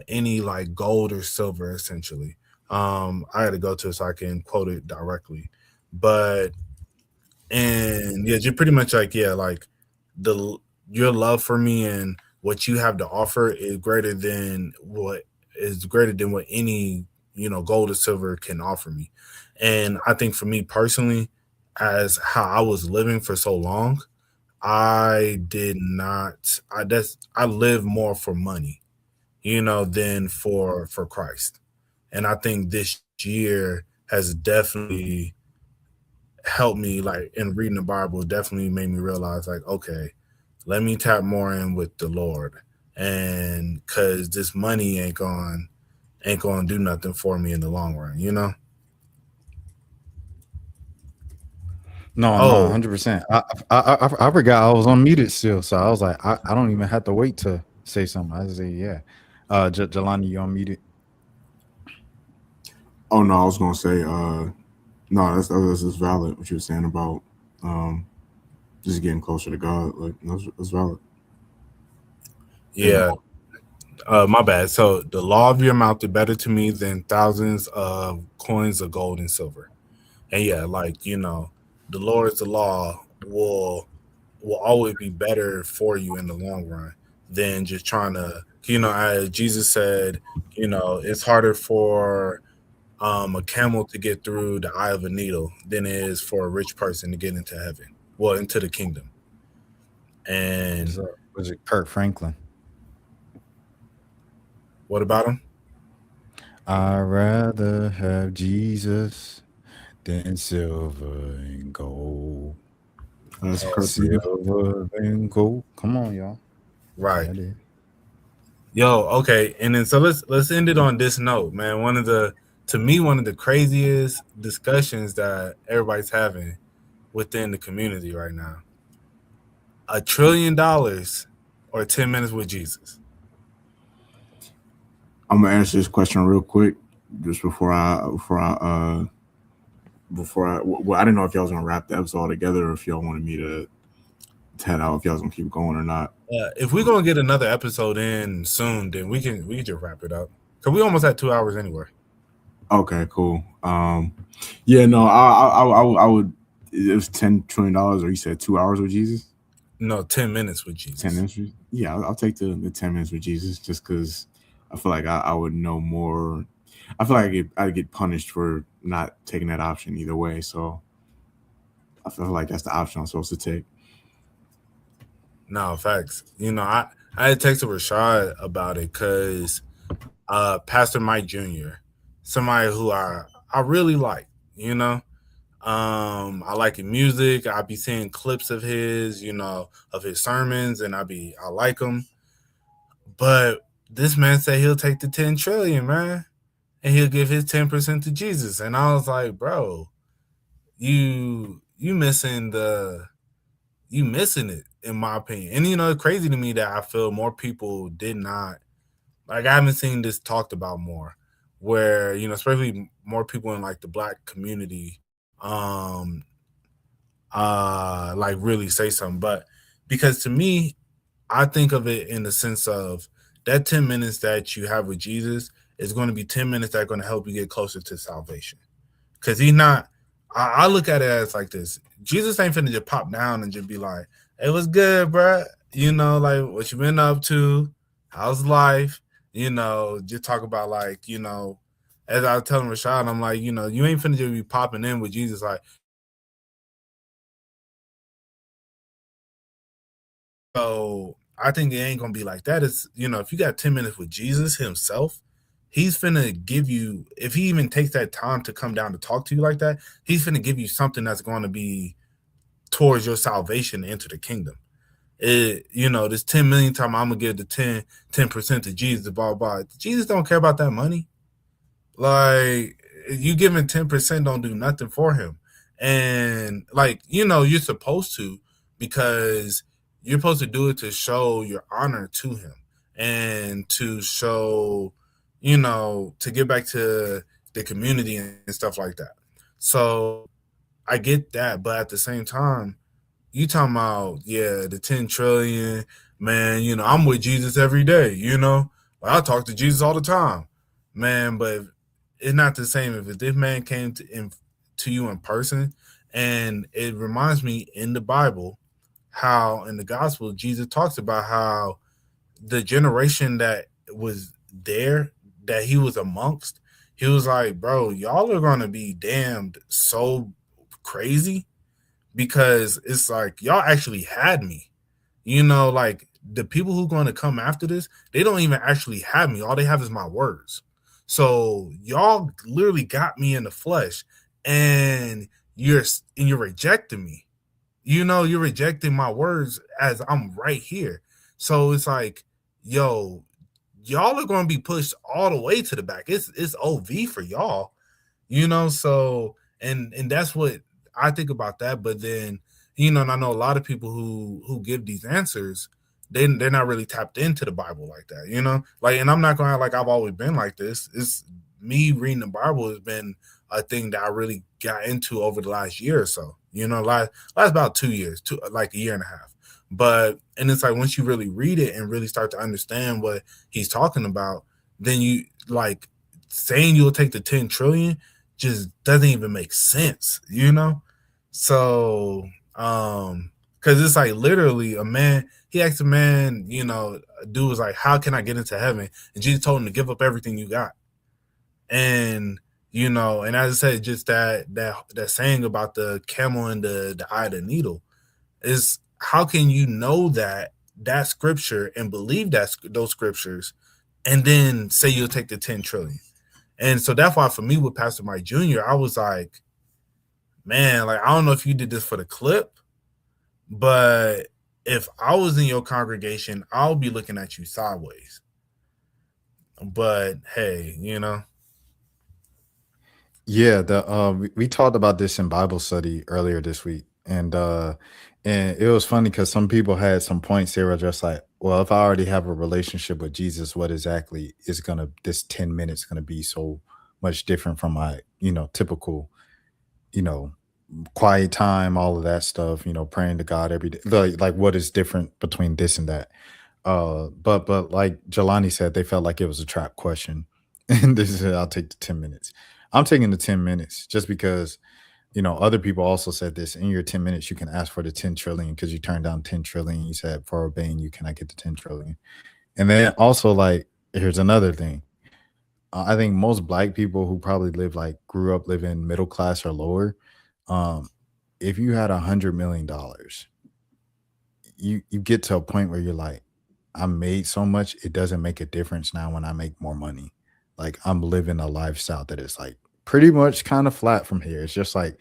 any like gold or silver, essentially. I had to go to it so I can quote it directly, but and yeah, just pretty much like, yeah, like the your love for me and what you have to offer is greater than what any gold or silver can offer me. And I think for me personally, as how I was living for so long, I did not. I live more for money, than for Christ. And I think this year has definitely helped me, like in reading the Bible, definitely made me realize, like, okay, let me tap more in with the Lord, and because this money ain't going to do nothing for me in the long run. No, Oh, 100%. I forgot I was unmuted still, so I was like, I don't even have to wait to say something. I say, yeah. Jelani, you unmuted? Oh no, I was gonna say, no, that's valid what you were saying about just getting closer to God. Like that's valid. yeah. My bad. So the law of your mouth is better to me than thousands of coins of gold and silver. And yeah, like, the Lord's law will will always be better for you in the long run than just trying to, as Jesus said, it's harder for a camel to get through the eye of a needle than it is for a rich person to get into heaven, well, into the kingdom. And Was it Kirk Franklin? what about him? I'd rather have Jesus than silver and gold. That's crazy. Silver and gold. Come on, y'all. Right. That is. Yo, okay. And then so let's end it on this note, man. One of the craziest discussions that everybody's having within the community right now. $1 trillion or 10 minutes with Jesus? I'm gonna answer this question real quick, just before I well, I didn't know if y'all was gonna wrap the episode together or if y'all wanted me to head out, if y'all was gonna keep going or not. If we're gonna get another episode in soon, then we can just wrap it up, because we almost had 2 hours anyway. Okay, cool. Yeah, no, I would. It was $10 trillion, or you said 2 hours with Jesus? No, 10 minutes with Jesus. 10 minutes? Yeah, I'll take the 10 minutes with Jesus, just because I feel like I would know more. I feel like I'd get punished for not taking that option either way. So I feel like that's the option I'm supposed to take. No, facts. I had texted Rashad about it because Pastor Mike Jr., somebody who I really like, I like his music. I be seeing clips of his, of his sermons, and I like him. But this man said he'll take the 10 trillion, man, and he'll give his 10% to Jesus. And I was like, bro, you missing it, in my opinion. And it's crazy to me that I feel more people did not, like, I haven't seen this talked about more, where, especially more people in like the Black community, like really say something. But because to me, I think of it in the sense of that 10 minutes that you have with Jesus is going to be 10 minutes that are going to help you get closer to salvation. Because he's not, I look at it as like this. Jesus ain't finna just pop down and just be like, hey, what's good, bro? Like, what you been up to? How's life? Just talk about, like, as I was telling Rashad, I'm like, you ain't finna just be popping in with Jesus like, so I think it ain't gonna be like that. It's, if you got 10 minutes with Jesus himself, he's finna give you, if he even takes that time to come down to talk to you like that, he's finna give you something that's going to be towards your salvation into the kingdom. This 10 million time I'm gonna give the 10% to Jesus, blah, blah. Jesus don't care about that money. Like, you giving 10% don't do nothing for him. And like, you're supposed to, because you're supposed to do it to show your honor to him and to show, to get back to the community and stuff like that. So I get that, but at the same time, you talking about, the 10 trillion, man, I'm with Jesus every day, like, I talk to Jesus all the time, man, but it's not the same if this man came to you in person. And it reminds me in the Bible how in the gospel Jesus talks about how the generation that was there, that he was amongst, he was like, bro, y'all are gonna be damned so crazy, because it's like y'all actually had me, like the people who going to come after this, they don't even actually have me. All they have is my words. So y'all literally got me in the flesh, and you're rejecting me. You're rejecting my words as I'm right here. So it's like, yo, y'all are going to be pushed all the way to the back. It's OV for y'all, so and that's what I think about that. But then, and I know a lot of people who give these answers, they're not really tapped into the Bible like that, like, and I'm not going to act like I've always been like this. It's me reading the Bible has been a thing that I really got into over the last year or so, last about 2 years, like a year and a half. But, and it's like, once you really read it and really start to understand what he's talking about, then you, like, saying you'll take the 10 trillion just doesn't even make sense, So Because it's like literally a man, he asked a man, you know, a dude was like, how can I get into heaven? And Jesus told him to give up everything you got. And, you know, and as I said, just that saying about the camel and the eye of the needle is, how can you know that scripture and believe that those scriptures and then say you'll take the 10 trillion? And so that's why for me with Pastor Mike Jr., I was like, man, like, I don't know if you did this for the clip, but if I was in your congregation, I'll be looking at you sideways. But hey, you know. Yeah, we talked about this in Bible study earlier this week, and it was funny because some people had some points. They were just like, well, if I already have a relationship with Jesus, what exactly is this 10 minutes gonna be so much different from my, you know, typical, you know, quiet time, all of that stuff, you know, praying to God every day. Like what is different between this and that? But like Jelani said, they felt like it was a trap question. And this is, I'll take the 10 minutes. I'm taking the 10 minutes just because, you know, other people also said this. In your 10 minutes, you can ask for the 10 trillion because you turned down 10 trillion. You said for obeying, you cannot get the 10 trillion. And then also, like, here's another thing. I think most black people who probably grew up living middle class or lower, if you had $100 million, you get to a point where you're like, I made so much, it doesn't make a difference now when I make more money. Like, I'm living a lifestyle that is like pretty much kind of flat from here. It's just like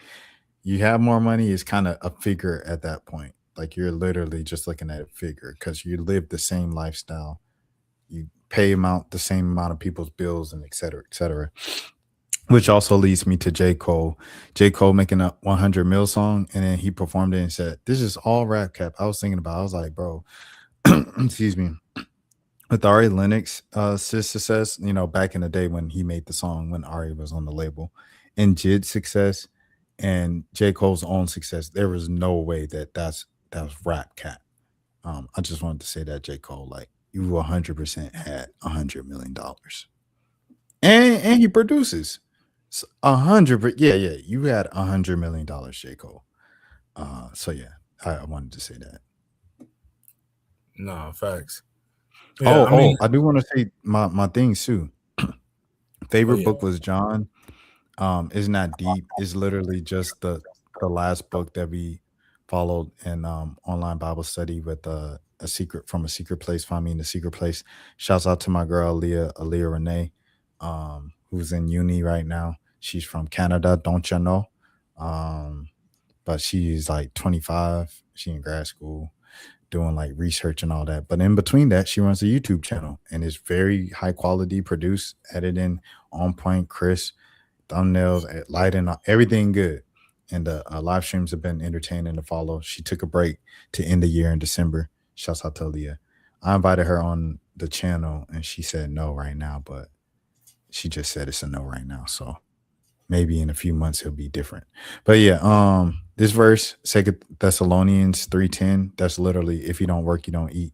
you have more money, is kind of a figure at that point. Like, you're literally just looking at a figure because you live the same lifestyle. You pay the same amount of people's bills and et cetera, et cetera. Which also leads me to J. Cole. J. Cole making a 100 mil song, and then he performed it and said, this is all rap cap. I was like, bro, excuse me. With Ari Lennox success, you know, back in the day when he made the song, when Ari was on the label, and Jid's success and J. Cole's own success, there was no way that was rap cap. I just wanted to say that, J. Cole, like, you 100% had $100 million. And he produces 100, yeah, you had $100 million, J. Cole. So yeah, I wanted to say that. No, facts. Yeah, I do want to say my things too. Favorite book was John. It's not deep. It's literally just the last book that we followed in online Bible study with a secret place. Find me in the secret place. Shouts out to my girl Aaliyah Renee, who's in uni right now. She's from Canada, don't you know? But she's like 25. She in grad school, doing like research and all that. But in between that, she runs a YouTube channel, and it's very high quality, produced, editing, on point, crisp, thumbnails, lighting, everything good. And the live streams have been entertaining to follow. She took a break to end the year in December. Shouts out to Aaliyah. I invited her on the channel, and she said no right now, but she just said it's a no right now. So maybe in a few months it'll be different. But yeah, this verse, 2 Thessalonians 3:10, that's literally, if you don't work, you don't eat.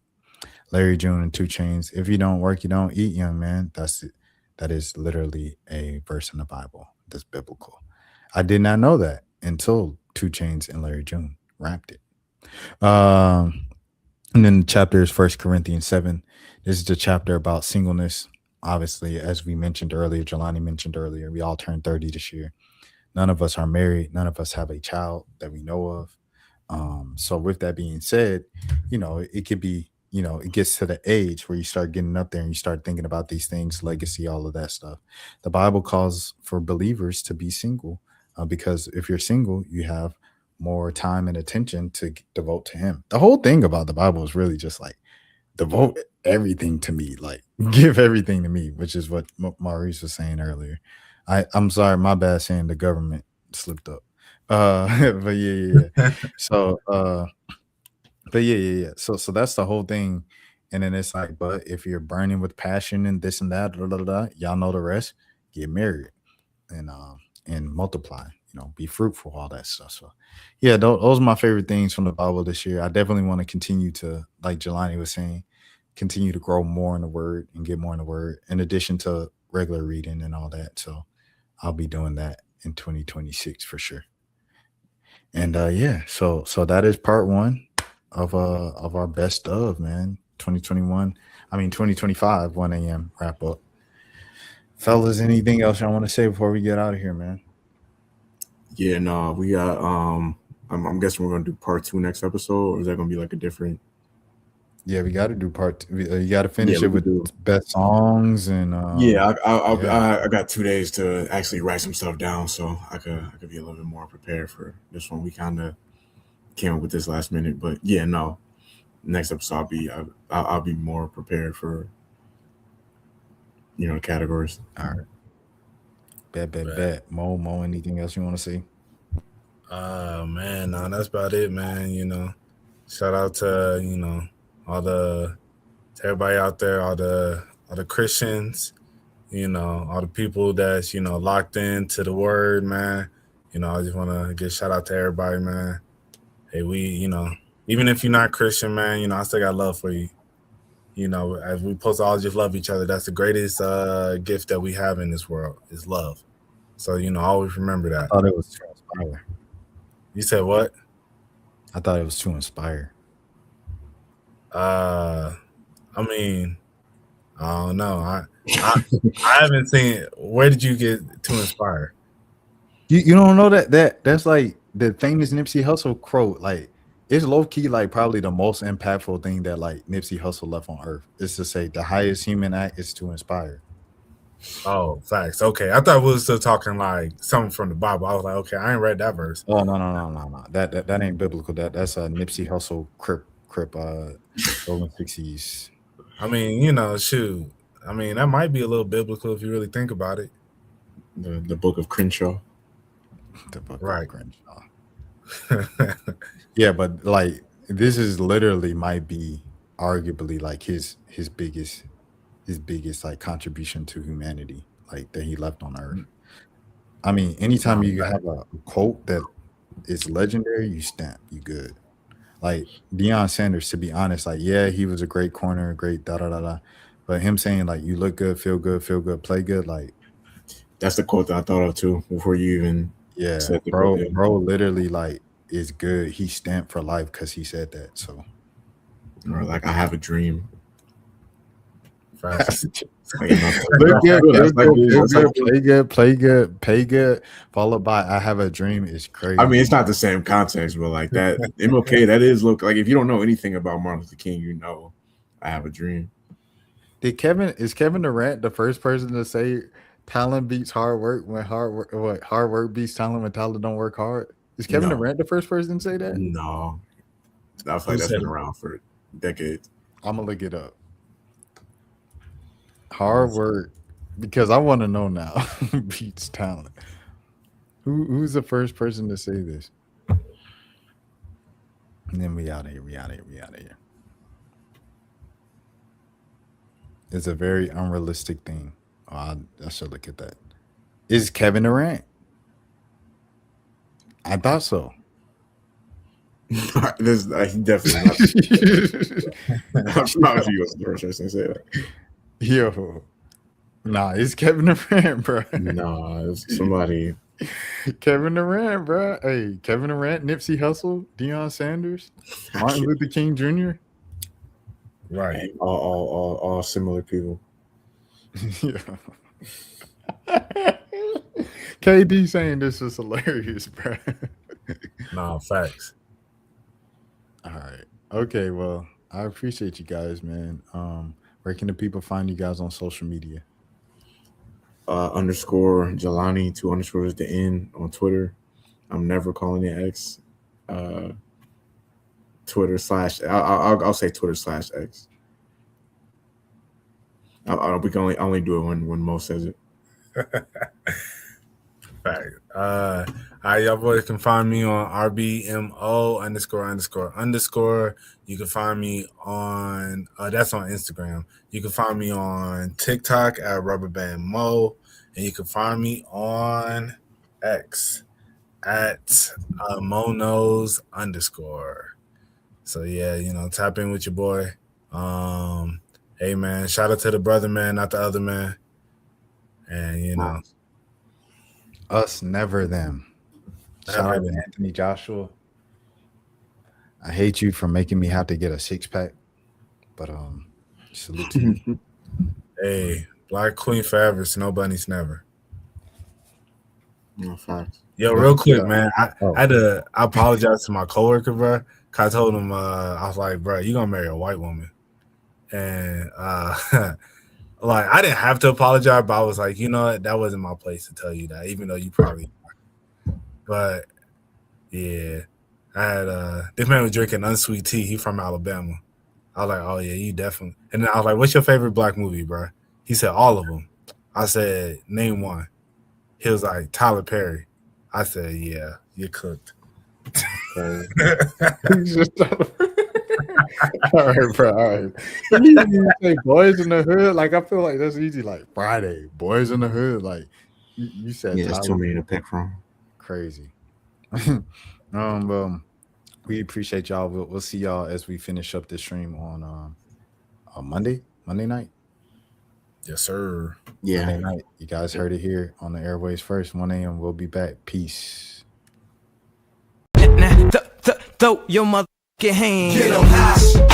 Larry June and 2 Chainz, if you don't work, you don't eat, young man. That's it. That is literally a verse in the Bible that's biblical. I did not know that until 2 Chainz and Larry June rapped it. And then the chapter is 1 Corinthians 7. This is the chapter about singleness. Obviously, as we mentioned earlier, Jelani mentioned earlier, we all turned 30 this year. None of us are married. None of us have a child that we know of. So with that being said, you know, it could be, you know, it gets to the age where you start getting up there and you start thinking about these things, legacy, all of that stuff. The Bible calls for believers to be single because if you're single, you have more time and attention to devote to him. The whole thing about the Bible is really just like, devote everything to me, like give everything to me, which is what Maurice was saying earlier. I'm sorry, my bad saying the government slipped up. But yeah. So but yeah. So that's the whole thing. And then it's like, but if you're burning with passion and this and that, y'all know the rest, get married and multiply, you know, be fruitful, all that stuff. So yeah, those are my favorite things from the Bible this year. I definitely want to continue to, like Jelani was saying, continue to grow more in the word and get more in the word, in addition to regular reading and all that. So I'll be doing that in 2026 for sure. And yeah, so that is part 1. of our best of, man. 2021. I mean 2025 1 a.m. wrap up. Fellas, anything else y'all want to say before we get out of here, man? Yeah, no, we got I'm guessing we're gonna do part 2 next episode, or is that gonna be like a different? Yeah, we got to do part two. You got to finish Yeah, it we could with best songs and Yeah, yeah. I got 2 days to actually write some stuff down, so I could be a little bit more prepared for this one. We kind of came up with this last minute, but yeah, no. Next episode, I'll be more prepared for categories. All right. Bet. Mo, anything else you want to say? Man, no, that's about it, man. Shout out to to everybody out there, all the Christians, all the people that's locked into the word, man. I just want to give shout out to everybody, man. Hey, we even if you're not Christian, man, I still got love for you. As we supposed to all just love each other. That's the greatest gift that we have in this world is love. So always remember that. I thought it was to inspire. You said what? I thought it was to inspire. I mean, I don't know. I haven't seen it. Where did you get to inspire? You don't know that's like the famous Nipsey Hussle quote. Like it's low key like probably the most impactful thing that like Nipsey Hussle left on earth is to say the highest human act is to inspire. Oh, facts. Okay, I thought we were still talking like something from the Bible. I was like, okay, I ain't read that verse. Oh no. That ain't biblical. That's a Nipsey Hussle crip rolling 60s. I mean, shoot. I mean, that might be a little biblical if you really think about it. The book of Crenshaw. The book Right. of Crenshaw. Yeah, but like this is literally might be arguably like his biggest like contribution to humanity, like that he left on earth. I mean, anytime you have a quote that is legendary, you stamp, you good. Like Deion Sanders, to be honest, like yeah, he was a great corner, great da. But him saying like you look good, feel good, play good, like that's the quote that I thought of too before you even said the bro, quote. bro, literally like is good. He stamped for life because he said that. So, or like I have a dream. Facts. Play good, followed by I have a dream is crazy. I mean, it's not the same context, but like that MLK, that is look like if you don't know anything about Martin Luther King, I have a dream. Is Kevin Durant the first person to say talent beats hard work when hard work beats talent when talent don't work hard? Is Kevin Durant the first person to say that? No. I feel like that's been around for decades. I'm gonna look it up. Hard work, because I want to know now. Beats talent. Who's the first person to say this? And then we out of here. It's a very unrealistic thing. Oh, I should look at that. Is Kevin Durant? I thought so. He definitely not. I promise you, was the first person to say that. Yo, nah, it's Kevin Durant, bro. Nah, it's somebody. Kevin Durant, bro. Hey, Kevin Durant, Nipsey Hussle, Deion Sanders, Martin Luther King Jr. Right. All similar people. Yeah. KD saying this is hilarious, bro. Nah, facts. All right. Okay, well, I appreciate you guys, man. Where can the people find you guys on social media? Underscore Jelani, 2 underscores at the end on Twitter. I'm never calling it X. Twitter / I'll say Twitter / X. We can only do it when Mo says it. Fact. Y'all boys can find me on RBMO ____. You can find me on that's on Instagram. You can find me on TikTok at RubberBandMo, and you can find me on X at Monos _. So yeah, tap in with your boy. Hey man, shout out to the brother man, not the other man. And Us, never them. Shout out to Anthony Joshua. I hate you for making me have to get a 6-pack. But salute to you. Hey, Black Queen forever, Snow Bunnies never. No facts. Yo, real quick, Yeah. man. I had to apologize to my coworker, bro. Cause I told him I was like, bro, you gonna marry a white woman. And like I didn't have to apologize, but I was like, you know what, that wasn't my place to tell you that, even though you probably but yeah. I had this man was drinking unsweet tea. He from Alabama. I was like, oh yeah, you definitely. And then I was like, what's your favorite black movie, bro? He said all of them. I said, name one. He was like, Tyler Perry. I said, yeah, you cooked. All right, bro. All right. You say Boys in the Hood. Like I feel like that's easy. Like Friday, Boys in the Hood. Like you said, Yeah, there's too Tyler. many to pick from. Crazy. We appreciate y'all. We'll see y'all as we finish up this stream on Monday night. Yes, sir. Yeah. Monday night. You guys heard it here on the airways first. 1 a.m. We'll be back. Peace. Now, throw your motherfucking hands. Get 'em high.